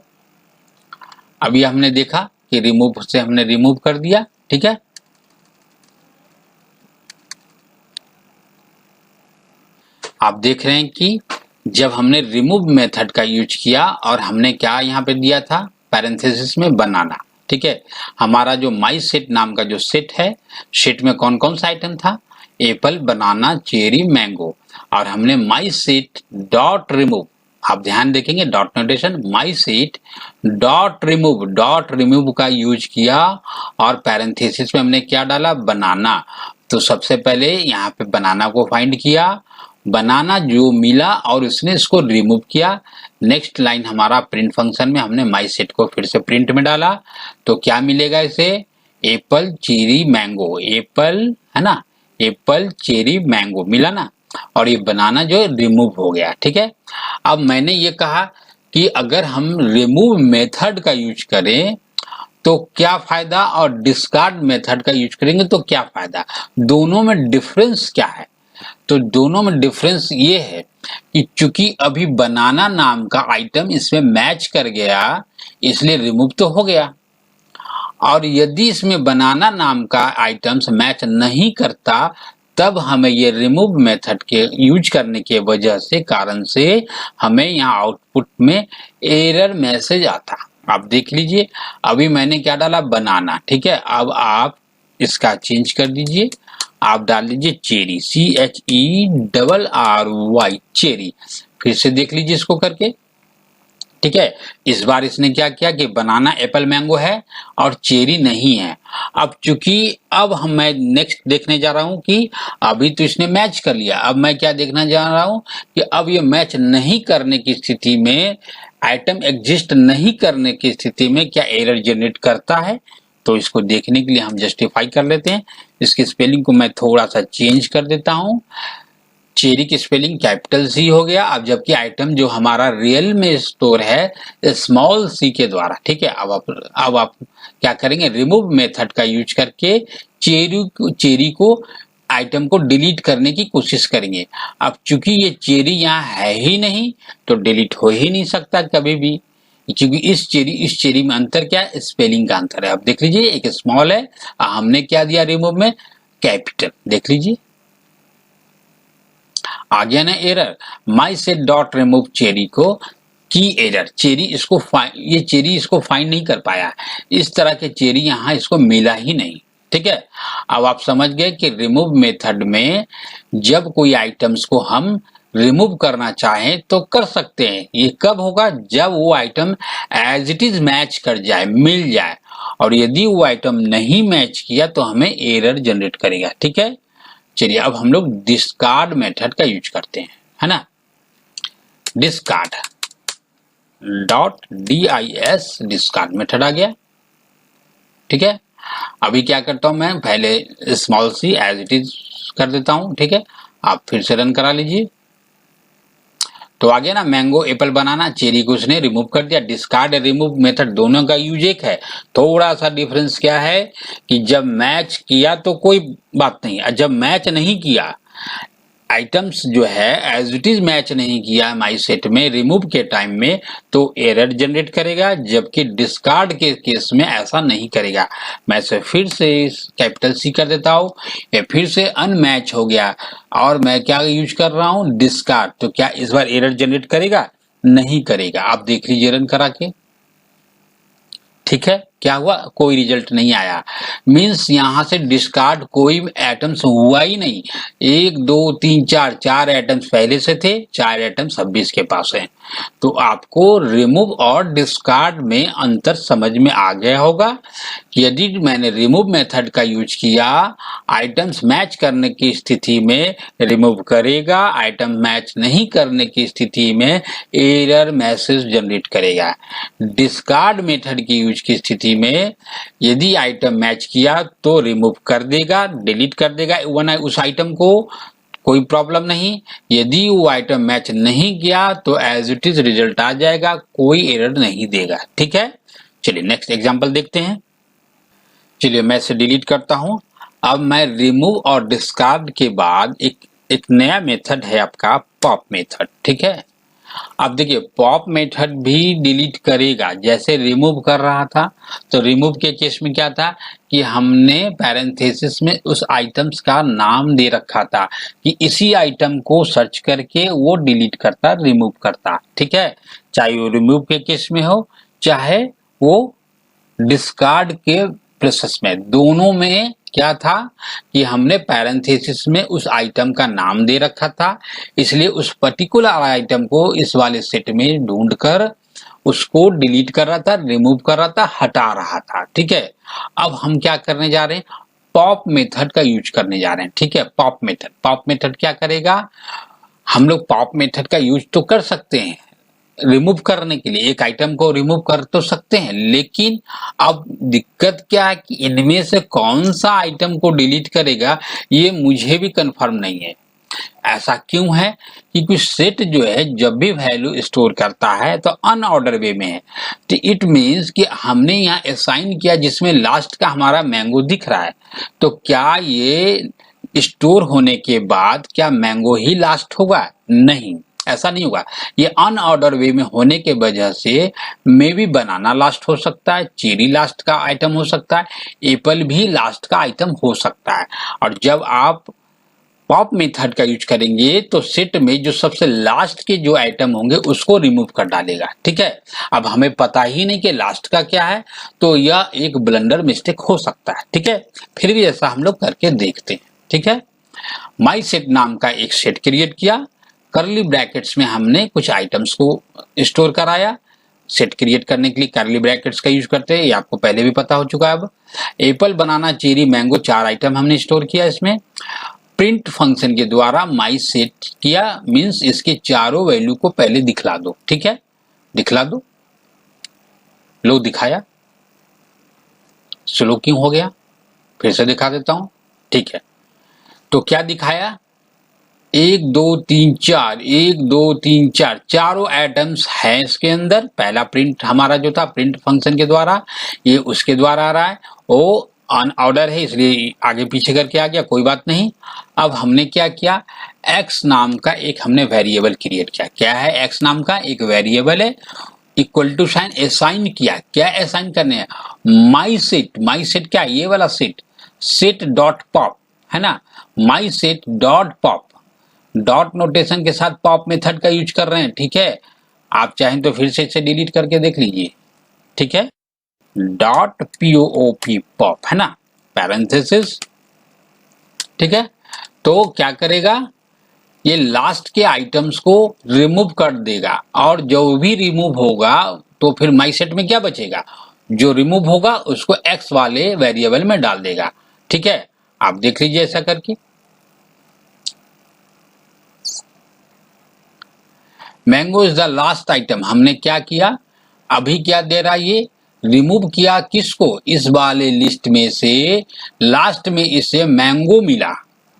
अभी हमने देखा कि रिमूव से हमने रिमूव कर दिया, ठीक है। आप देख रहे हैं कि जब हमने रिमूव मेथड का यूज किया और हमने क्या यहाँ पे दिया था पैरेंथेसिस में बनाना, ठीक है। हमारा जो माई सेट नाम का जो सेट है, सेट में कौन कौन सा आइटम था, एप्पल, बनाना, चेरी, मैंगो, और हमने माई सेट डॉट रिमूव, आप ध्यान देखेंगे dot notation, my set dot remove का यूज किया और पैरेंथेसिस में हमने क्या डाला, बनाना। तो सबसे पहले यहाँ पे बनाना को फाइंड किया, बनाना जो मिला और उसने इसको रिमूव किया। नेक्स्ट लाइन हमारा प्रिंट फंक्शन में हमने माई सेट को फिर से प्रिंट में डाला, तो क्या मिलेगा इसे, एप्पल, चेरी, मैंगो, एप्पल है ना, एप्पल, चेरी, मैंगो मिला ना, और ये बनाना जो रिमूव हो गया, ठीक है। अब मैंने ये कहा कि अगर हम रिमूव मेथड का यूज करें तो क्या फायदा और डिस्कार्ड मेथड का यूज करेंगे तो क्या फायदा, दोनों में डिफरेंस क्या है। तो दोनों में डिफरेंस ये है कि चूंकि अभी बनाना नाम का आइटम इसमें मैच कर गया इसलिए रिमूव तो हो गया, और यदि इसमें बनाना नाम का आइटम्स मैच नहीं करता तब हमें ये रिमूव मेथड के यूज करने के वजह से कारण से हमें यहाँ आउटपुट में एरर मैसेज आता। आप देख लीजिए अभी मैंने क्या डाला, बनाना, ठीक है। अब आप इसका चेंज कर दीजिए, आप डाल दीजिए चेरी, CHERRY, चेरी। फिर से देख लीजिए इसको करके, ठीक है। इस बार इसने क्या किया कि बनाना, एप्पल, मैंगो है और चेरी नहीं है। अब चूंकि अब मैं नेक्स्ट देखने जा रहा हूं कि अभी तो इसने मैच कर लिया, अब मैं क्या देखना जा रहा हूं कि अब ये मैच नहीं करने की स्थिति में, आइटम एग्जिस्ट नहीं करने की स्थिति में क्या एरर जनरेट करता है। तो इसको देखने के लिए हम जस्टिफाई कर लेते हैं, इसकी स्पेलिंग को मैं थोड़ा सा चेंज कर देता हूं, चेरी की स्पेलिंग कैपिटल सी हो गया। अब जबकि आइटम जो हमारा रियल में स्टोर है स्मॉल सी के द्वारा, ठीक है। अब आप क्या करेंगे, रिमूव मेथड का यूज करके चेरी को आइटम को डिलीट करने की कोशिश करेंगे। अब चूंकि ये चेरी यहाँ है ही नहीं तो डिलीट हो ही नहीं सकता कभी भी, क्योंकि इस चेरी में अंतर क्या है, स्पेलिंग का अंतर है। अब देख लीजिए एक स्मॉल है, हमने क्या दिया रिमूव में, कैपिटल, देख लीजिए आ गया ना error. My set dot remove cherry को की एरर, चेरी इसको फाइंड नहीं कर पाया, इस तरह के चेरी यहाँ इसको मिला ही नहीं, ठीक है। अब आप समझ गए कि रिमूव मेथड में जब कोई आइटम्स को हम रिमूव करना चाहें तो कर सकते हैं। ये कब होगा, जब वो item as it is match कर जाए, मिल जाए, और यदि वो आइटम नहीं मैच किया तो हमें एरर जनरेट करेगा, ठीक है। चलिए अब हम लोग डिस्कार्ड मेथड का यूज करते हैं, है ना। Discard dot DIS, discard method आ गया, ठीक है। अभी क्या करता हूं मैं, पहले small C as it is कर देता हूं, ठीक है। आप फिर से रन करा लीजिए, तो आ गया ना, मैंगो, एप्पल, बनाना, चेरी को उसने रिमूव कर दिया। डिस्कार्ड रिमूव मेथड दोनों का यूज एक है, थोड़ा सा डिफरेंस क्या है कि जब मैच किया तो कोई बात नहीं, जब मैच नहीं किया, आइटम्स जो है एज इट इज मैच नहीं किया माई सेट में रिमूव के टाइम में तो एरर जनरेट करेगा, जबकि डिस्कार्ड के केस में ऐसा नहीं करेगा। मैं इसे फिर से कैपिटल C कर देता हूं, ये फिर से अनमैच हो गया और मैं क्या यूज कर रहा हूं, डिस्कार्ड, तो क्या इस बार एरर जनरेट करेगा, नहीं करेगा। आप देख लीजिए रन करा के, ठीक है, क्या हुआ, कोई रिजल्ट नहीं आया, मीन्स यहां से डिस्कार्ड कोई एटम्स हुआ ही नहीं। 1 2 3 4 4 एटम्स पहले से थे, 4 एटम्स अब भी इसके पास हैं। तो आपको रिमूव और डिस्कार्ड में अंतर समझ में आ गया होगा। यदि मैंने रिमूव मेथड का यूज किया, आइटम्स मैच करने की स्थिति में रिमूव करेगा, आइटम मैच नहीं करने की स्थिति में एरर मैसेज जनरेट करेगा। डिस्कार्ड मेथड की यूज की स्थिति में यदि आइटम मैच किया तो रिमूव कर देगा, डिलीट कर देगा उस आइटम को, कोई प्रॉब्लम नहीं। यदि वो आइटम मैच नहीं किया तो एज इट इज रिजल्ट आ जाएगा, कोई एरर नहीं देगा। ठीक है, चलिए नेक्स्ट एग्जांपल देखते हैं। चलिए मैं इसे डिलीट करता हूं। अब मैं रिमूव और डिस्कार्ड के बाद एक नया मेथड है आपका पॉप मेथड। ठीक है, अब देखिए पॉप मेथड भी डिलीट करेगा, जैसे रिमूव कर रहा था। तो रिमूव के केस में क्या था कि हमने पैरेंथेसिस में उस आइटम्स का नाम दे रखा था कि इसी आइटम को सर्च करके वो डिलीट करता, रिमूव करता। ठीक है, चाहे वो रिमूव के केस में हो चाहे वो डिस्कार्ड के प्रोसेस में, दोनों में क्या था कि हमने पैरेंथेसिस में उस आइटम का नाम दे रखा था, इसलिए उस पर्टिकुलर आइटम को इस वाले सेट में ढूंढकर उसको डिलीट कर रहा था, रिमूव कर रहा था, हटा रहा था। ठीक है, अब हम क्या करने जा रहे हैं, पॉप मेथड का यूज करने जा रहे हैं। ठीक है, पॉप मेथड क्या करेगा, हम लोग पॉप मेथड का यूज तो कर सकते हैं रिमूव करने के लिए, एक आइटम को रिमूव कर तो सकते हैं, लेकिन अब दिक्कत क्या है कि इनमें से कौन सा आइटम को डिलीट करेगा ये मुझे भी कंफर्म नहीं है। ऐसा क्यों है, क्योंकि सेट जो है जब भी वैल्यू स्टोर करता है तो अनऑर्डर वे में है। तो इट मीन्स कि हमने यहाँ असाइन किया जिसमें लास्ट का हमारा मैंगो दिख रहा है, तो क्या ये स्टोर होने के बाद क्या मैंगो ही लास्ट होगा? नहीं, ऐसा नहीं होगा। ये अनऑर्डर वे में होने के वजह से मे भी बनाना लास्ट हो सकता है, चेरी लास्ट का आइटम हो सकता है, एप्पल भी लास्ट का आइटम हो सकता है। और जब आप पॉप मेथड का यूज करेंगे तो सेट में जो सबसे लास्ट के जो आइटम होंगे उसको रिमूव कर डालेगा। ठीक है, अब हमें पता ही नहीं कि लास्ट का क्या है, तो यह एक ब्लंडर मिस्टेक हो सकता है। ठीक है, फिर भी ऐसा हम लोग करके देखते हैं। ठीक है, माई सेट नाम का एक सेट क्रिएट किया, कर्ली ब्रैकेट्स में हमने कुछ आइटम्स को स्टोर कराया। सेट क्रिएट करने के लिए कर्ली ब्रैकेट्स का यूज करते हैं, ये आपको पहले भी पता हो चुका है। अब एप्पल, बनाना, चेरी, मैंगो 4 आइटम हमने स्टोर किया। इसमें प्रिंट फंक्शन के द्वारा माई सेट किया, मीन्स इसके चारों वैल्यू को पहले दिखला दो। ठीक है, दिखला दो, लो दिखाया, स्लो क्यों हो गया, फिर से दिखा देता हूं। ठीक है, तो क्या दिखाया, 1 2 3 4, 1 2 3 4 चारों एटम्स है इसके अंदर। पहला प्रिंट हमारा जो था प्रिंट फंक्शन के द्वारा, ये उसके द्वारा आ रहा है, वो अनऑर्डर है इसलिए आगे पीछे करके आ गया, कोई बात नहीं। अब हमने क्या किया, x नाम का एक हमने वेरिएबल क्रिएट किया। क्या है, x नाम का एक वेरिएबल है, इक्वल टू साइन असाइन किया। क्या असाइन करने हैं, माई सेट क्या है, ये वाला सेट डॉट पॉप है ना, my set dot pop, dot notation के साथ पॉप मेथड का यूज कर रहे हैं। ठीक है, आप चाहें तो फिर से इसे डिलीट करके देख लीजिए। ठीक है, डॉट पॉप पॉप है ना, पैरेंथेसिस। ठीक है, तो क्या करेगा, ये लास्ट के आइटम्स को रिमूव कर देगा, और जो भी रिमूव होगा तो फिर माई सेट में क्या बचेगा, जो रिमूव होगा उसको एक्स वाले वेरिएबल में डाल देगा। ठीक है, आप देख लीजिए ऐसा करके। Mango is the last item, हमने क्या किया, अभी क्या दे रहा है, ये रिमूव किया किसको, इस वाले लिस्ट में से लास्ट में इसे मैंगो मिला।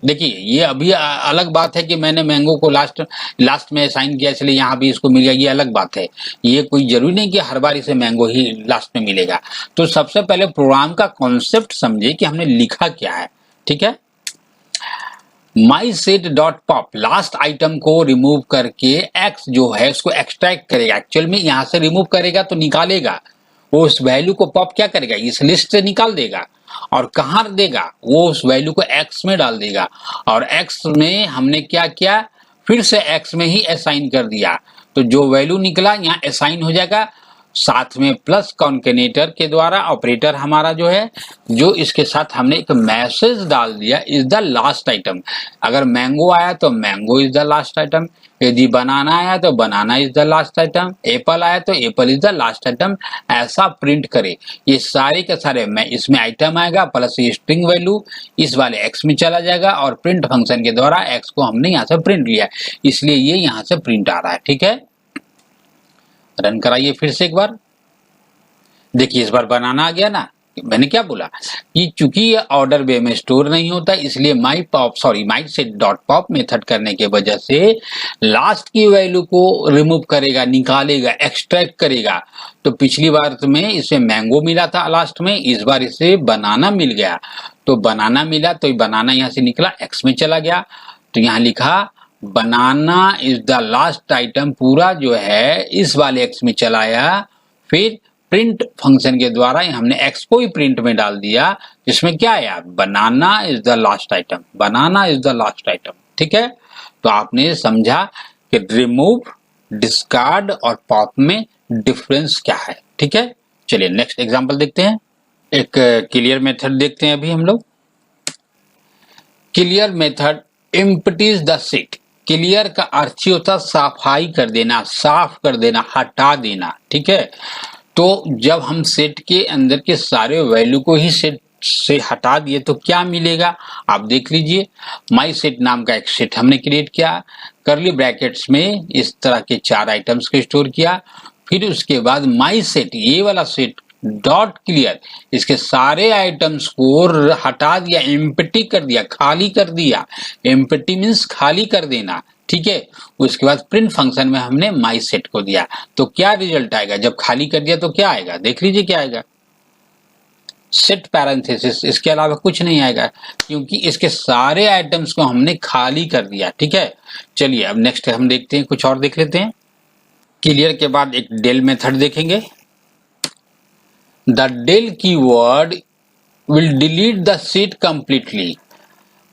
देखिए ये अभी अलग बात है कि मैंने मैंगो को लास्ट में असाइन किया इसलिए यहाँ भी इसको मिल गया, ये अलग बात है। ये कोई जरूरी नहीं कि हर बार इसे मैंगो ही लास्ट में मिलेगा। तो सबसे पहले प्रोग्राम का कॉन्सेप्ट समझे कि हमने लिखा क्या है। ठीक है, my set dot pop last item को रिमूव करके एक्स जो है उसको एक्सट्रैक्ट करेगा। एक्चुअल में यहां से रिमूव करेगा तो निकालेगा, वो उस वैल्यू को पॉप क्या करेगा, इस लिस्ट से निकाल देगा, और कहां देगा, वो उस वैल्यू को एक्स में डाल देगा। और एक्स में हमने क्या किया, फिर से एक्स में ही असाइन कर दिया, तो जो वैल्यू निकला यहाँ असाइन हो जाएगा साथ में प्लस कॉन्केनेटर के द्वारा ऑपरेटर हमारा जो है, जो इसके साथ हमने एक मैसेज डाल दिया इज द लास्ट आइटम। अगर मैंगो आया तो mango is the last item, यदि बनाना आया तो banana is the last item, apple आया तो apple is the last item, ऐसा प्रिंट करे। ये सारे के सारे मैं इसमें आइटम आएगा प्लस ये स्ट्रिंग वैल्यू इस वाले एक्स में चला जाएगा और प्रिंट फंक्शन के द्वारा एक्स को हमने यहाँ से प्रिंट लिया, इसलिए ये यहाँ से प्रिंट आ रहा है। ठीक है, रन कराइए फिर से एक बार, देखिए इस बार बनाना आ गया ना। मैंने क्या बोला कि चूंकि ये ऑर्डर वे में स्टोर नहीं होता, इसलिए my set dot pop method करने के वजह से लास्ट की वैल्यू को रिमूव करेगा, निकालेगा, एक्सट्रैक्ट करेगा। तो पिछली बार में इसे मैंगो मिला था लास्ट में, इस बार इसे बनाना मिल गया। तो बनाना मिला तो बनाना यहाँ से निकला, एक्स में चला गया, तो यहाँ लिखा बनाना इज द लास्ट आइटम, पूरा जो है इस वाले एक्स में चलाया। फिर प्रिंट फंक्शन के द्वारा हमने एक्स को ही प्रिंट में डाल दिया, जिसमें क्या आया, banana is the last item, banana is the last item. ठीक है, तो आपने समझा कि रिमूव, डिस्कार्ड और पॉप में डिफरेंस क्या है। ठीक है, चलिए नेक्स्ट एग्जांपल देखते हैं। एक क्लियर मेथड देखते हैं अभी हम लोग। Clear method empties the set. Clear का अर्थ ही होता सफाई कर देना, साफ कर देना, हटा देना। ठीक है, तो जब हम सेट के अंदर के सारे वैल्यू को ही सेट से हटा दिए तो क्या मिलेगा, आप देख लीजिए। माई सेट नाम का एक सेट हमने क्रिएट किया, करली ब्रैकेट्स में इस तरह के 4 आइटम्स को स्टोर किया। फिर उसके बाद माई सेट, ये वाला सेट डॉट क्लियर, इसके सारे आइटम्स को हटा दिया, एम्प्टी कर दिया, खाली कर दिया। एम्प्टी मीन्स खाली कर देना। ठीक है, उसके बाद प्रिंट फंक्शन में हमने माई सेट को दिया, तो क्या रिजल्ट आएगा, जब खाली कर दिया तो क्या आएगा, देख लीजिए क्या आएगा, सेट पैरेंथेसिस, इसके अलावा कुछ नहीं आएगा, क्योंकि इसके सारे आइटम्स को हमने खाली कर दिया। ठीक है, चलिए अब नेक्स्ट हम देखते हैं, कुछ और देख लेते हैं। क्लियर के बाद एक डेल मेथड देखेंगे। The del keyword will delete the set completely.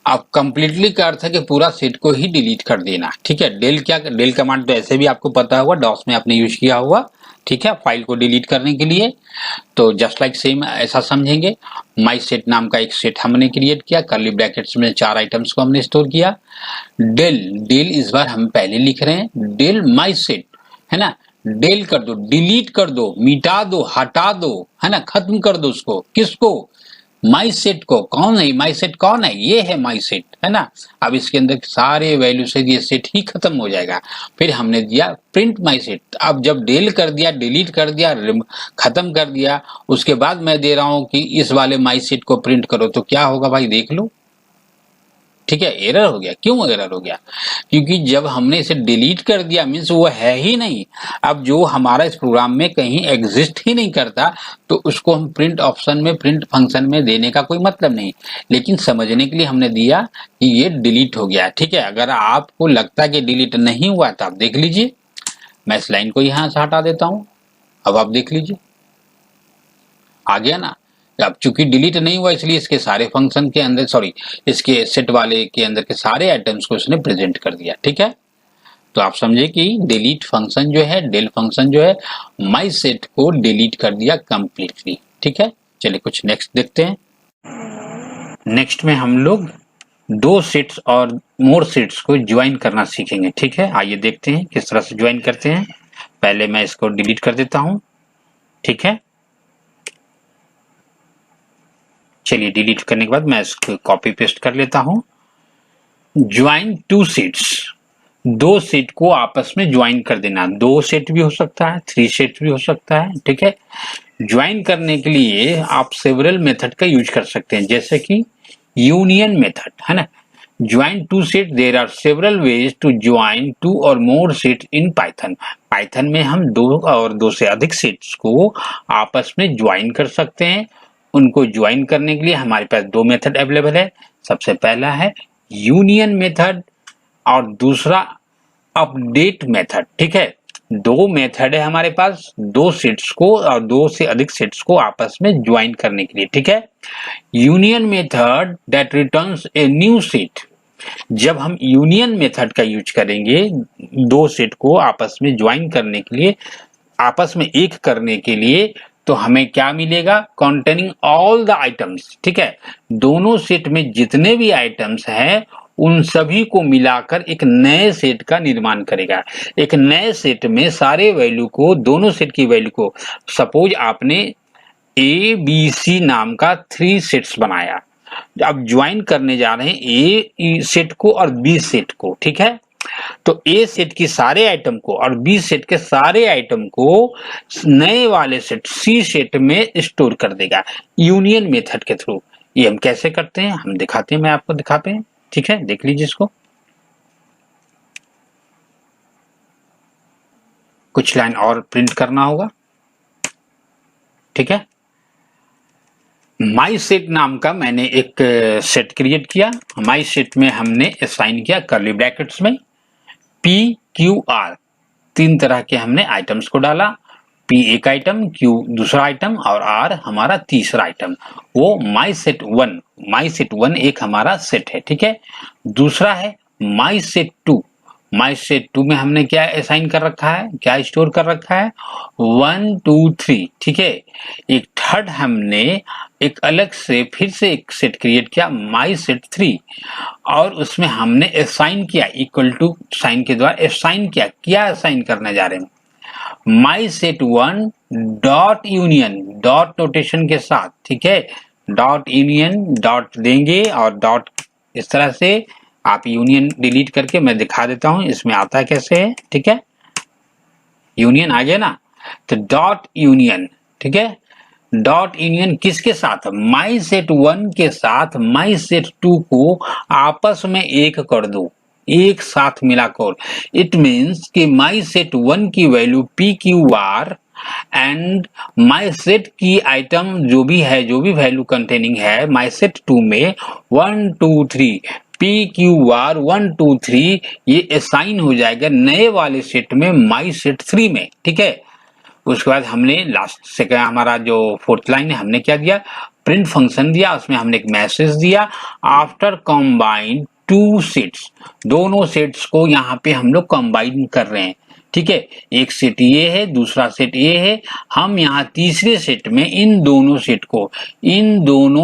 अब कंप्लीटली का अर्थ है कि पूरा सेट को ही डिलीट कर देना। ठीक है, डेल क्या, डेल कमांड तो ऐसे भी आपको पता होगा, डॉस में आपने यूज किया होगा। ठीक है, फाइल को डिलीट करने के लिए, तो जस्ट लाइक सेम ऐसा समझेंगे। माई सेट नाम का एक सेट हमने क्रिएट किया, करली ब्रैकेट्स में 4 आइटम्स को हमने स्टोर किया। डेल, डेल इस बार हम पहले लिख रहे हैं, डेल माई सेट, है ना, डेल कर दो, डिलीट कर दो, मिटा दो, हटा दो, है ना, खत्म कर दो उसको। किसको, माई सेट को। कौन है माई सेट, कौन है, ये है माई सेट, है ना। अब इसके अंदर सारे वैल्यू से ये सेट ही खत्म हो जाएगा। फिर हमने दिया प्रिंट माई सेट। अब जब डेल कर दिया, डिलीट कर दिया, खत्म कर दिया, उसके बाद मैं दे रहा हूं कि इस वाले माई सेट को प्रिंट करो, तो क्या होगा भाई, देख लो। ठीक है, एरर हो गया। क्यों एरर हो गया, क्योंकि जब हमने इसे डिलीट कर दिया मीन्स वो है ही नहीं। अब जो हमारा इस प्रोग्राम में कहीं एग्जिस्ट ही नहीं करता, तो उसको हम प्रिंट ऑप्शन में, प्रिंट फंक्शन में देने का कोई मतलब नहीं। लेकिन समझने के लिए हमने दिया कि ये डिलीट हो गया। ठीक है, अगर आपको लगता है कि डिलीट नहीं हुआ तो आप देख लीजिए, मैं इस लाइन को यहां से हटा देता हूं। अब आप देख लीजिए आ गया ना। अब चूंकि डिलीट नहीं हुआ इसलिए इसके सारे फंक्शन के अंदर, सॉरी, इसके सेट वाले के अंदर के सारे आइटम्स को इसने प्रेजेंट कर दिया। ठीक है, तो आप समझे कि डिलीट फंक्शन जो है, डेल फंक्शन जो है, माई सेट को डिलीट कर दिया कंप्लीटली। ठीक है, चलिए कुछ नेक्स्ट देखते हैं। नेक्स्ट में हम लोग 2 सेट्स और मोर सेट्स को ज्वाइन करना सीखेंगे। ठीक है, आइए देखते हैं किस तरह से ज्वाइन करते हैं। पहले मैं इसको डिलीट कर देता हूं। ठीक है, चलिए डिलीट करने के बाद मैं इसको कॉपी पेस्ट कर लेता हूं। ज्वाइन 2 सेट्स, 2 सेट को आपस में ज्वाइन कर देना। 2 सेट भी हो सकता है, 3 सेट भी हो सकता है। ठीक है, ज्वाइन करने के लिए आप सेवरल मेथड का यूज कर सकते हैं, जैसे कि यूनियन मेथड, है ना। Join 2 set, there are several ways to join 2 और more set in Python. Python में हम 2 और 2 से अधिक सेट्स को आपस में ज्वाइन कर सकते हैं। उनको ज्वाइन करने के लिए हमारे पास 2 मेथड अवेलेबल है। सबसे पहला है यूनियन मेथड और दूसरा अपडेट मेथड। ठीक है, 2 मेथड है हमारे पास, 2 सेट्स को और 2 से अधिक सेट्स को आपस में ज्वाइन करने के लिए। ठीक है, union method that returns a new set. जब हम यूनियन मेथड का यूज करेंगे 2 सेट को आपस में ज्वाइन करने के लिए, आपस में एक करने के लिए तो हमें क्या मिलेगा, कॉन्टेनिंग ऑल द आइटम्स, ठीक है, दोनों सेट में जितने भी आइटम्स हैं उन सभी को मिलाकर एक नए सेट का निर्माण करेगा। एक नए सेट में सारे वैल्यू को, दोनों सेट की वैल्यू को, सपोज आपने ए बी सी नाम का 3 सेट्स बनाया, अब ज्वाइन करने जा रहे हैं ए सेट को और बी सेट को, ठीक है, तो ए सेट की सारे आइटम को और बी सेट के सारे आइटम को नए वाले सेट सी सेट में स्टोर कर देगा यूनियन मेथड के थ्रू। ये हम कैसे करते हैं हम दिखाते हैं, मैं आपको दिखाते हैं, ठीक है, देख लीजिए इसको। कुछ लाइन और प्रिंट करना होगा, ठीक है। माई सेट नाम का मैंने एक सेट क्रिएट किया। माई सेट में हमने असाइन किया कर्ली ब्रैकेट्स में पी क्यू आर, 3 तरह के हमने आइटम्स को डाला। पी एक आइटम, क्यू दूसरा आइटम और आर हमारा तीसरा आइटम। वो माई सेट 1, माई सेट 1 एक हमारा सेट है, ठीक है। दूसरा है माई सेट 2। माई सेट 2 में हमने क्या असाइन कर रखा है, क्या स्टोर कर रखा है, 1 2 3, ठीक है। एक थर्ड हमने एक अलग से फिर से एक सेट क्रिएट किया माई सेट 3 और उसमें हमने असाइन किया इक्वल टू साइन के द्वारा असाइन किया। क्या असाइन करने जा रहे हैं, my set 1 dot union, dot notation के साथ, ठीक है, डॉट यूनियन डॉट देंगे और डॉट इस तरह से आप यूनियन डिलीट करके मैं दिखा देता हूं इसमें आता है कैसे है, ठीक है। यूनियन आ गया ना, तो डॉट यूनियन, ठीक है, डॉट यूनियन किसके साथ, माई सेट 1 के साथ माई सेट 2 को आपस में एक कर दो, एक साथ मिलाकर। इट मीन्स कि माई सेट 1 की value P Q R and my set की आइटम जो भी है, जो भी वैल्यू कंटेनिंग है माई सेट 2 में 1 2 3 पी क्यू आर 1 2 3 ये असाइन हो जाएगा नए वाले सेट में माई सेट 3 में, ठीक है। उसके बाद हमने लास्ट से हमारा जो 4th लाइन है हमने क्या दिया, प्रिंट फंक्शन दिया, उसमें हमने एक मैसेज दिया आफ्टर कंबाइन 2 सेट्स, दोनों सेट्स को यहाँ पे हम लोग कंबाइन कर रहे हैं, ठीक है। एक सेट ये है, दूसरा सेट ये है, हम यहाँ तीसरे सेट में इन दोनों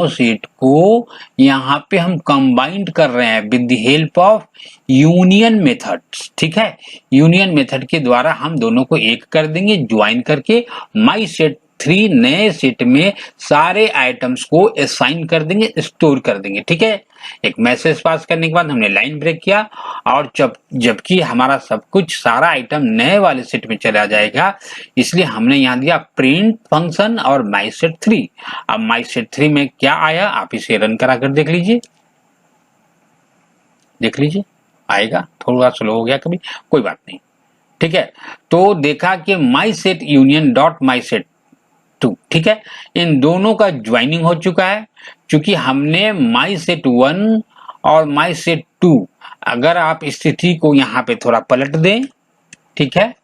सेट को यहाँ पे हम कंबाइंड कर रहे हैं with the help of union methods, ठीक है। यूनियन मेथड के द्वारा हम दोनों को एक कर देंगे ज्वाइन करके माई सेट 3 नए सेट में सारे आइटम्स को असाइन कर देंगे, स्टोर कर देंगे, ठीक है। एक मैसेज पास करने के बाद हमने लाइन ब्रेक किया और जबकि हमारा सब कुछ सारा आइटम नए वाले सेट में चला जाएगा, इसलिए हमने यहाँ दिया प्रिंट फंक्शन और माई सेट 3। अब माई सेट 3 में क्या आया आप इसे रन करा कर देख लीजिए, देख लीजिए आएगा, थोड़ा स्लो हो गया कभी, कोई बात नहीं, ठीक है। तो देखा कि my set union dot my set 2, ठीक है, इन दोनों का ज्वाइनिंग हो चुका है। क्योंकि हमने माई सेट 1 और माई सेट 2, अगर आप स्थिति को यहाँ पे थोड़ा पलट दें, ठीक है,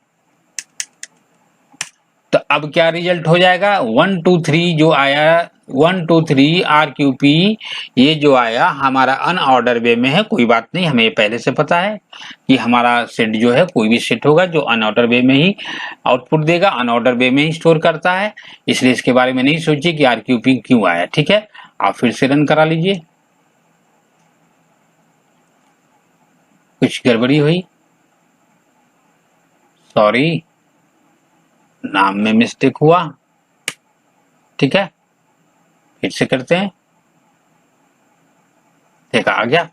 तो अब क्या रिजल्ट हो जाएगा, 1 2 3 जो आया 1 2 3 RQP ये जो आया हमारा अनऑर्डर वे में है, कोई बात नहीं, हमें पहले से पता है कि हमारा सेट जो है कोई भी सेट होगा जो अनऑर्डर वे में ही आउटपुट देगा, अनऑर्डर वे में ही स्टोर करता है, इसलिए इसके बारे में नहीं सोचिए कि RQP क्यों आया, ठीक है। आप फिर से रन करा लीजिए, कुछ गड़बड़ी हुई, सॉरी नाम में मिस्टेक हुआ, ठीक है, फिर से करते हैं, देखा आ गया।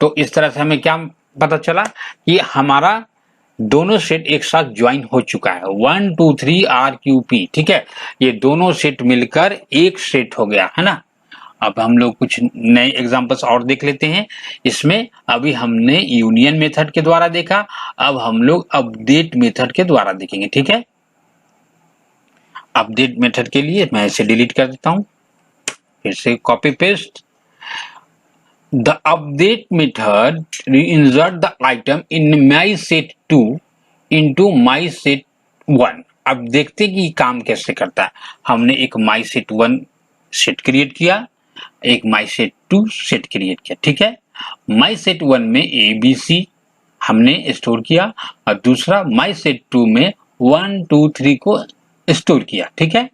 तो इस तरह से हमें क्या पता चला कि हमारा दोनों सेट एक साथ ज्वाइन हो चुका है, 1 2 3 RQP, ठीक है, ये दोनों सेट मिलकर एक सेट हो गया है ना। अब हम लोग कुछ नए एग्जांपल्स और देख लेते हैं। इसमें अभी हमने यूनियन मेथड के द्वारा देखा, अब हम लोग अपडेट मेथड के द्वारा देखेंगे, ठीक है। अपडेट मेथड के लिए मैं इसे डिलीट कर देता हूं, फिर से copy paste. The update method insert the item in my set 2 into my set 1। अब देखते कि काम कैसे करता है। हमने एक माई सेट 1 सेट क्रिएट किया, एक माई सेट 2 सेट क्रिएट किया, ठीक है। माई सेट 1 में ABC हमने स्टोर किया और दूसरा माई सेट 2 में 1 2 3 को स्टोर किया। ठीक है,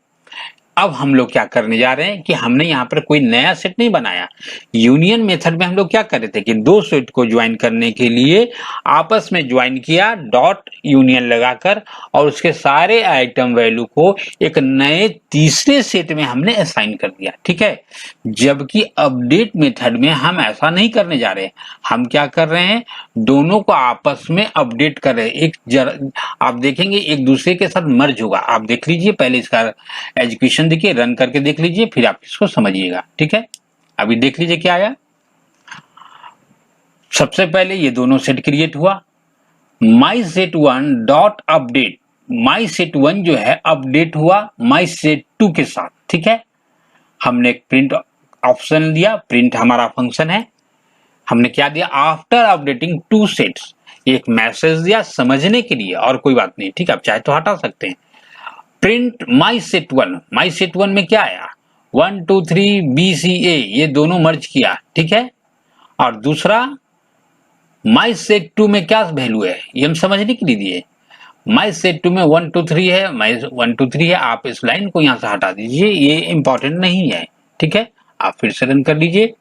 अब हम लोग क्या करने जा रहे हैं कि हमने यहाँ पर कोई नया सेट नहीं बनाया। यूनियन मेथड में हम लोग क्या कर रहे थे कि दो सेट को ज्वाइन करने के लिए आपस में ज्वाइन किया डॉट यूनियन लगाकर, और उसके सारे आइटम वैल्यू को एक नए तीसरे सेट में हमने असाइन कर दिया। ठीक है, जबकि अपडेट मेथड में हम ऐसा नहीं करने जा रहे। हम क्या कर रहे हैं, दोनों को आपस में अपडेट कर रहे हैं। आप देखेंगे एक दूसरे के साथ मर्ज होगा। आप देख लीजिए, पहले इसका एजुकेशन देखिए, रन करके देख लीजिए, फिर आप इसको समझिएगा। ठीक है, अभी देख लीजिए क्या आया। सबसे पहले ये दोनों सेट क्रिएट हुआ, my set one dot update, my set one जो है अपडेट हुआ माई सेट टू के साथ। ठीक है, हमने एक प्रिंट ऑप्शन दिया, प्रिंट हमारा फंक्शन है। हमने क्या दिया, आफ्टर अपडेटिंग टू सेट्स, एक मैसेज दिया समझने के लिए, और कोई बात नहीं। ठीक है, आप चाहे तो हटा सकते हैं। Print my set one, my set one में क्या आया, 1 2 3 BCA, ये दोनों मर्ज किया। ठीक है, और दूसरा माई सेट टू में क्या वैल्यू है, ये हम समझने के लिए दिए। माई सेट टू में 1 2 3 है, माई 1 2 3 है। आप इस लाइन को यहां से हटा दीजिए, ये इंपॉर्टेंट नहीं है। ठीक है, आप फिर से रन कर लीजिए।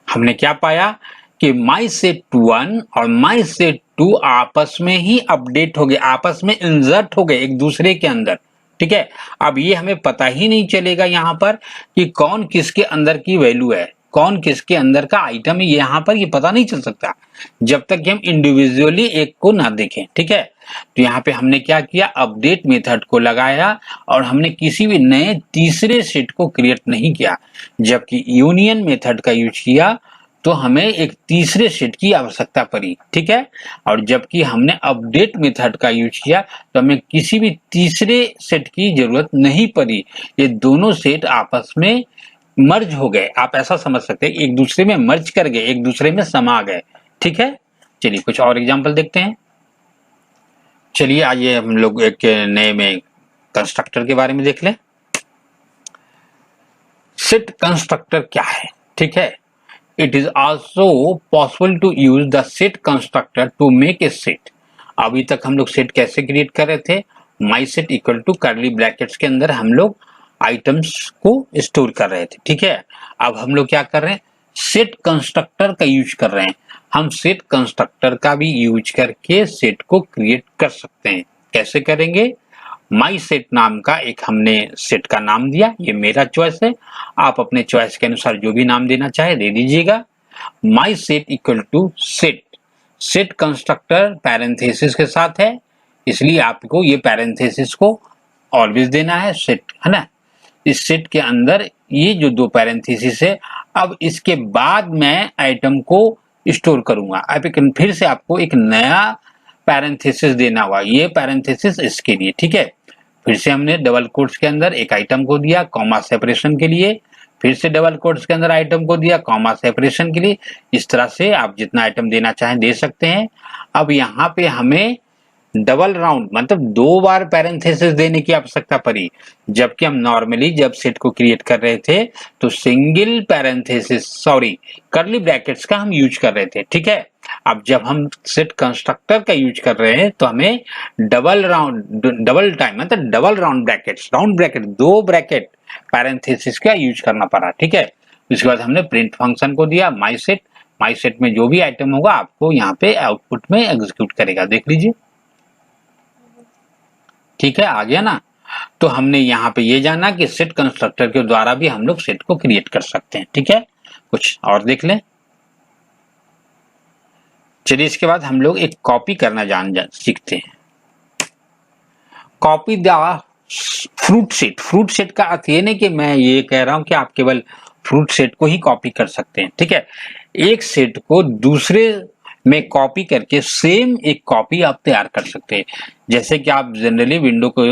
हमने क्या पाया कि माई सेट वन और माई सेट टू आपस में ही अपडेट हो गए, आपस में इंसर्ट हो गए एक दूसरे के अंदर। ठीक है, अब ये हमें पता ही नहीं चलेगा यहां पर कि कौन किसके अंदर की वैल्यू है, कौन किसके अंदर का आइटम है, यहां पर ये पता नहीं चल सकता जब तक कि हम इंडिविजुअली एक को ना देखें। ठीक है, तो यहाँ पे हमने क्या किया, अपडेट मेथड को लगाया और हमने किसी भी नए तीसरे सेट को क्रिएट नहीं किया। जबकि यूनियन मेथड का यूज किया तो हमें एक तीसरे सेट की आवश्यकता पड़ी। ठीक है, और जबकि हमने अपडेट मेथड का यूज किया तो हमें किसी भी तीसरे सेट की जरूरत नहीं पड़ी। ये दोनों सेट आपस में मर्ज हो गए, आप ऐसा समझ सकते हैं, एक दूसरे में मर्ज कर गए, एक दूसरे में समा गए। ठीक है, चलिए कुछ और एग्जांपल देखते हैं। चलिए आइए हम लोग एक नए में कंस्ट्रक्टर के बारे में देख लें। सेट कंस्ट्रक्टर क्या है। ठीक है, it is also possible to use the set constructor to make a set। अभी तक हम लोग सेट कैसे क्रिएट कर रहे थे, my set equal to curly brackets के अंदर हम लोग आइटम्स को स्टोर कर रहे थे। ठीक है, अब हम लोग क्या कर रहे हैं, सेट कंस्ट्रक्टर का यूज कर रहे हैं। हम सेट कंस्ट्रक्टर का भी यूज करके सेट को क्रिएट कर सकते हैं। कैसे करेंगे, माई सेट नाम का एक हमने सेट का नाम दिया, ये मेरा चॉइस है, आप अपने चॉइस के अनुसार जो भी नाम देना चाहे दे दीजिएगा। My set equal to set, set constructor parenthesis के साथ है, इसलिए आपको ये पैरेंथेसिस को ऑलवेज देना है, सेट है ना। इस सेट के अंदर ये जो दो पैरेंथेसिस है, अब इसके बाद मैं आइटम को स्टोर करूंगा। अब फिर से आपको एक नया पैरेंथेसिस देना हुआ, ये पैरेंथेसिस इसके लिए। ठीक है, फिर से हमने डबल कोट्स के अंदर एक आइटम को दिया कॉमा सेपरेशन के लिए, फिर से डबल कोट्स के अंदर आइटम को दिया कॉमा सेपरेशन के लिए। इस तरह से आप जितना आइटम देना चाहें दे सकते हैं। अब यहाँ पे हमें डबल राउंड मतलब दो बार पैरेंथेसिस देने की आवश्यकता पड़ी, जबकि हम नॉर्मली जब सेट को क्रिएट कर रहे थे तो सिंगल पैरेंथेसिस कर्ली ब्रैकेट्स का हम यूज कर रहे थे। ठीक है, अब जब हम सेट कंस्ट्रक्टर का यूज कर रहे हैं तो हमें डबल टाइम मतलब डबल राउंड ब्रैकेट दो ब्रैकेट पैरेंथेसिस का यूज करना पड़ा। ठीक है, उसके बाद हमने प्रिंट फंक्शन को दिया माई सेट में जो भी आइटम होगा आपको यहाँ पे आउटपुट में एग्जीक्यूट करेगा। देख लीजिए, ठीक है, आ गया ना। तो हमने यहाँ पे ये जाना कि सेट कंस्ट्रक्टर के द्वारा भी हम लोग सेट को क्रिएट कर सकते हैं। ठीक है, कुछ और देख लें। चलिए इसके बाद हम लोग एक कॉपी करना सीखते हैं। कॉपी द फ्रूट सेट का अर्थ ये नहीं कि मैं ये कह रहा हूं कि आप केवल फ्रूट सेट को ही कॉपी कर सकते हैं। ठीक है, एक सेट को दूसरे में कॉपी करके सेम एक कॉपी आप तैयार कर सकते हैं। जैसे कि आप जनरली विंडो को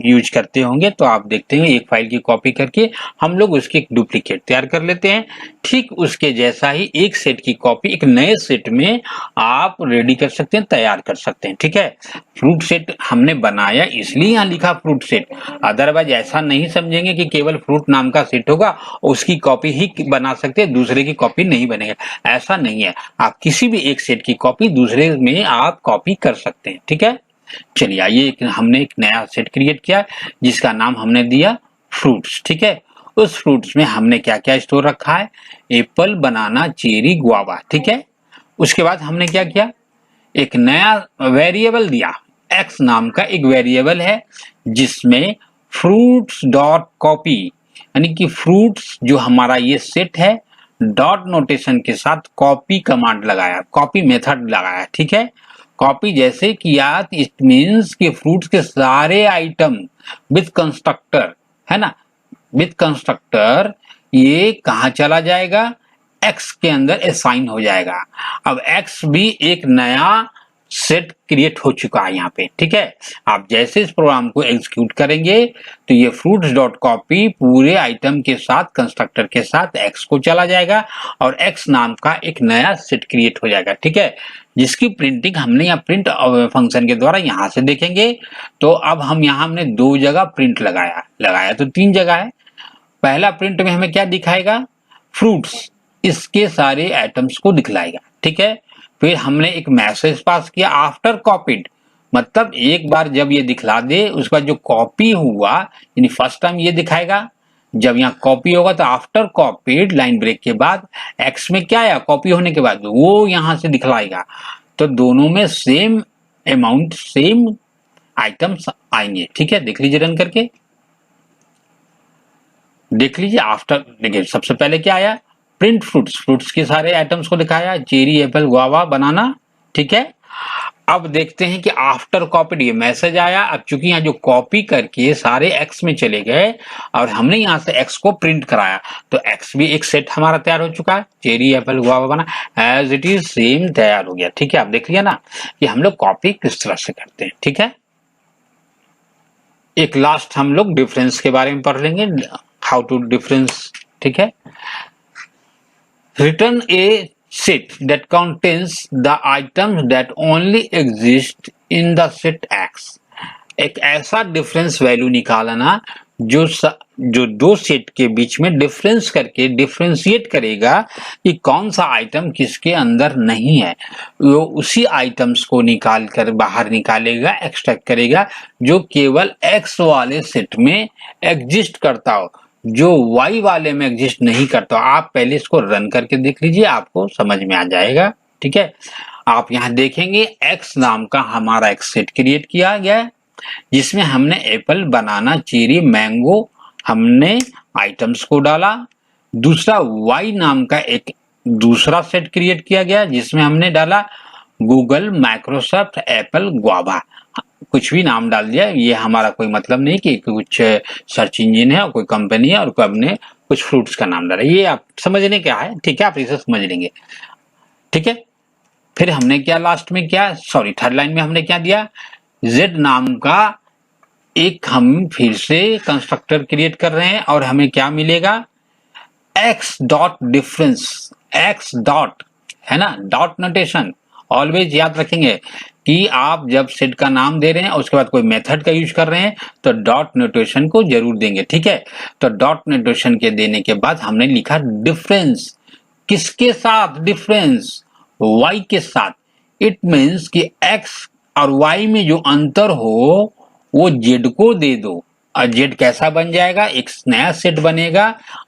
यूज करते होंगे तो आप देखते हैं एक फाइल की कॉपी करके हम लोग उसकी एक डुप्लीकेट तैयार कर लेते हैं। ठीक उसके जैसा ही एक सेट की कॉपी एक नए सेट में आप रेडी कर सकते हैं, तैयार कर सकते हैं। ठीक है, फ्रूट सेट हमने बनाया इसलिए यहाँ लिखा फ्रूट सेट, अदरवाइज ऐसा नहीं समझेंगे कि केवल फ्रूट नाम का सेट होगा उसकी कॉपी ही बना सकते हैं, दूसरे की कॉपी नहीं बनेगा, ऐसा नहीं है। आप किसी भी एक सेट की कॉपी दूसरे में आप कॉपी कर सकते हैं। ठीक है, चलिए आइए हमने एक नया सेट क्रिएट किया जिसका नाम हमने दिया फ्रूट्स। ठीक है, उस फ्रूट्स में हमने क्या क्या स्टोर रखा है, एप्पल, बनाना, चेरी, गुआवा। ठीक है, उसके बाद हमने क्या किया, एक नया वेरिएबल दिया, एक्स नाम का एक वेरिएबल है जिसमें फ्रूट्स डॉट कॉपी, यानी कि फ्रूट्स जो हमारा ये सेट है डॉट नोटेशन के साथ कॉपी कमांड लगाया, कॉपी मेथड लगाया। ठीक है, कॉपी जैसे किया इट मीन्स कि फ्रूट्स के सारे आइटम विथ कंस्ट्रक्टर, है ना, विथ कंस्ट्रक्टर ये कहाँ चला जाएगा, एक्स के अंदर असाइन हो जाएगा। अब एक्स भी एक नया सेट क्रिएट हो चुका है यहाँ पे। ठीक है, आप जैसे इस प्रोग्राम को एग्जीक्यूट करेंगे तो ये फ्रूट्स डॉट कॉपी पूरे आइटम के साथ कंस्ट्रक्टर के साथ एक्स को चला जाएगा और एक्स नाम का एक नया सेट क्रिएट हो जाएगा। ठीक है, जिसकी प्रिंटिंग हमने यहाँ प्रिंट फंक्शन के द्वारा यहाँ से देखेंगे। तो अब हम यहाँ हमने दो जगह प्रिंट लगाया तो तीन जगह है। पहला प्रिंट में हमें क्या दिखाएगा, फ्रूट्स, इसके सारे आइटम्स को दिखलाएगा। ठीक है, फिर हमने एक मैसेज पास किया आफ्टर कॉपीड, मतलब एक बार जब ये दिखला दे उसके बाद जो कॉपी हुआ यानी फर्स्ट टाइम ये दिखाएगा, जब यहाँ कॉपी होगा तो आफ्टर कॉपीड लाइन ब्रेक के बाद एक्स में क्या आया, कॉपी होने के बाद वो यहां से दिखलाएगा। तो दोनों में सेम अमाउंट सेम आइटम्स आएंगे। ठीक है, देख लीजिए रन करके, देख लीजिए आफ्टर, देखिए सबसे पहले क्या आया, प्रिंट फ्रूट्स, फ्रूट्स के सारे आइटम्स को दिखाया, चेरी, एप्पल, गुआवा, बनाना। ठीक है, अब देखते हैं कि आफ्टर कॉपीड ये मैसेज आया। अब चूंकि यहाँ जो कॉपी करके सारे एक्स में चले गए और हमने यहाँ से एक्स को प्रिंट कराया तो एक्स भी एक सेट हमारा तैयार हो चुका है, cherry, apple, guava, banana as it is same तैयार हो गया। ठीक है, आप देख लिया ना कि हम लोग कॉपी किस तरह से करते हैं। ठीक है, एक लास्ट हम लोग डिफरेंस के बारे में पढ़ लेंगे, हाउ टू डिफरेंस। ठीक है, return a set that contains the items that only exist in the set X। एक ऐसा डिफरेंस वैल्यू निकालना जो दो सेट के बीच में डिफरेंस करके डिफरेंशिएट करेगा कि कौन सा आइटम किसके अंदर नहीं है, वो उसी आइटम्स को निकाल कर बाहर निकालेगा, एक्सट्रैक्ट करेगा जो केवल एक्स वाले सेट में एग्जिस्ट करता हो, जो वाई वाले में एग्जिस्ट नहीं करता। आप पहले इसको रन करके देख लीजिए, आपको समझ में आ जाएगा। ठीक है, आप यहां देखेंगे एक्स नाम का हमारा एक सेट क्रिएट किया गया है जिसमें हमने एप्पल, बनाना, चेरी, मैंगो हमने आइटम्स को डाला। दूसरा वाई नाम का एक दूसरा सेट क्रिएट किया गया जिसमें हमने डाला गूगल, माइक्रोसॉफ्ट, एप्पल, गुआवा, कुछ भी नाम डाल दिया, ये हमारा कोई मतलब नहीं कि कुछ सर्च इंजन है और कोई कंपनी है और कोई हमने कुछ फ्रूट्स का नाम डाला, ये आप समझने क्या है। ठीक है, आप इसे समझ लेंगे। ठीक है, फिर हमने क्या लास्ट में क्या, सॉरी थर्ड लाइन में हमने क्या दिया, जेड नाम का एक हम फिर से कंस्ट्रक्टर क्रिएट कर रहे हैं और हमें क्या मिलेगा, x dot difference, x dot, है ना, डॉट नोटेशन। ऑलवेज याद रखेंगे कि आप जब सेट का नाम दे रहे हैं और उसके बाद कोई मेथड का यूज कर रहे हैं तो डॉट नोटेशन को जरूर देंगे। ठीक है, तो डॉट नोटेशन के देने के बाद हमने लिखा डिफरेंस, किसके साथ, डिफरेंस वाई के साथ। इट मीन्स कि एक्स और वाई में जो अंतर हो वो जेड को दे दो और जेड कैसा बन जाएगा, एक नया सेट बनेगा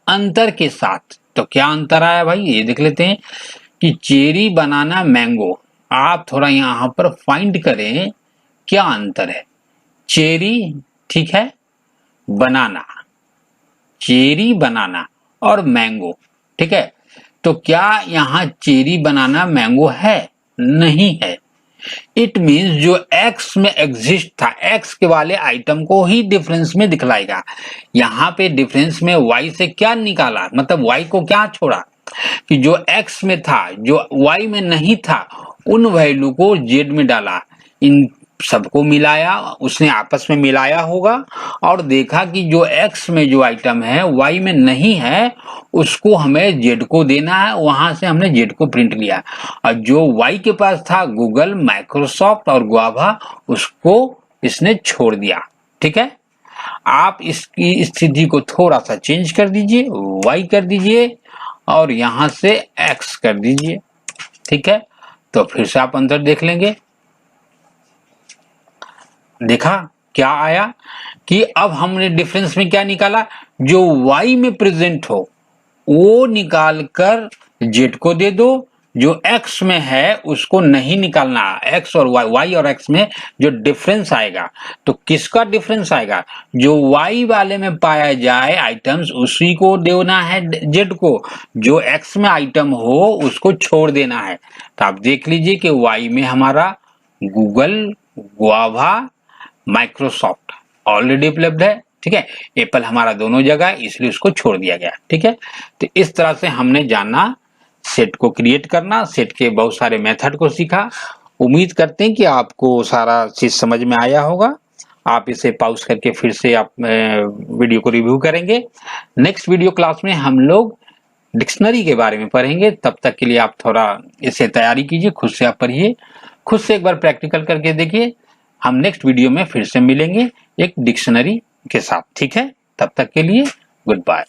अंतर के साथ। तो क्या अंतर आया भाई, ये देख लेते हैं कि चेरी, बनाना, मैंगो, आप थोड़ा यहां पर फाइंड करें क्या अंतर है। चेरी, ठीक है, बनाना, चेरी, बनाना और मैंगो। ठीक है, तो क्या यहां चेरी, बनाना, मैंगो है, नहीं है। इट मीन्स जो एक्स में एग्जिस्ट था, एक्स के वाले आइटम को ही डिफरेंस में दिखलाएगा। यहाँ पे डिफरेंस में वाई से क्या निकाला, मतलब वाई को क्या छोड़ा कि जो एक्स में था जो वाई में नहीं था उन वैल्यू को जेड में डाला, इन सबको मिलाया, उसने आपस में मिलाया होगा और देखा कि जो एक्स में जो आइटम है वाई में नहीं है उसको हमें जेड को देना है, वहां से हमने जेड को प्रिंट लिया और जो वाई के पास था गूगल, माइक्रोसॉफ्ट और गुआवा उसको इसने छोड़ दिया। ठीक है, आप इसकी स्थिति को थोड़ा सा चेंज कर दीजिए, वाई कर दीजिए और यहां से एक्स कर दीजिए। ठीक है, तो फिर से आप अंतर देख लेंगे। देखा क्या आया कि अब हमने डिफरेंस में क्या निकाला, जो y में प्रेजेंट हो वो निकाल कर z को दे दो, जो x में है उसको नहीं निकालना। x और y और x में जो डिफरेंस आएगा, तो किसका डिफरेंस आएगा, जो y वाले में पाया जाए आइटम्स उसी को देना है z को, जो x में आइटम हो उसको छोड़ देना है। तो आप देख लीजिए कि y में हमारा गूगल, गुआवा, माइक्रोसॉफ्ट ऑलरेडी उपलब्ध है, ठीक है। एप्पल हमारा दोनों जगह है, इसलिए उसको छोड़ दिया गया, ठीक है। तो इस तरह से हमने जाना सेट को क्रिएट करना, सेट के बहुत सारे मेथड को सीखा। उम्मीद करते हैं कि आपको सारा चीज समझ में आया होगा। आप इसे पॉज करके फिर से आप वीडियो को रिव्यू करेंगे। नेक्स्ट वीडियो क्लास में हम लोग डिक्शनरी के बारे में पढ़ेंगे। तब तक के लिए आप थोड़ा इसे तैयारी कीजिए, खुद से आप पढ़िए, खुद से एक बार प्रैक्टिकल करके देखिए। हम नेक्स्ट वीडियो में फिर से मिलेंगे एक डिक्शनरी के साथ, ठीक है। तब तक के लिए गुड बाय।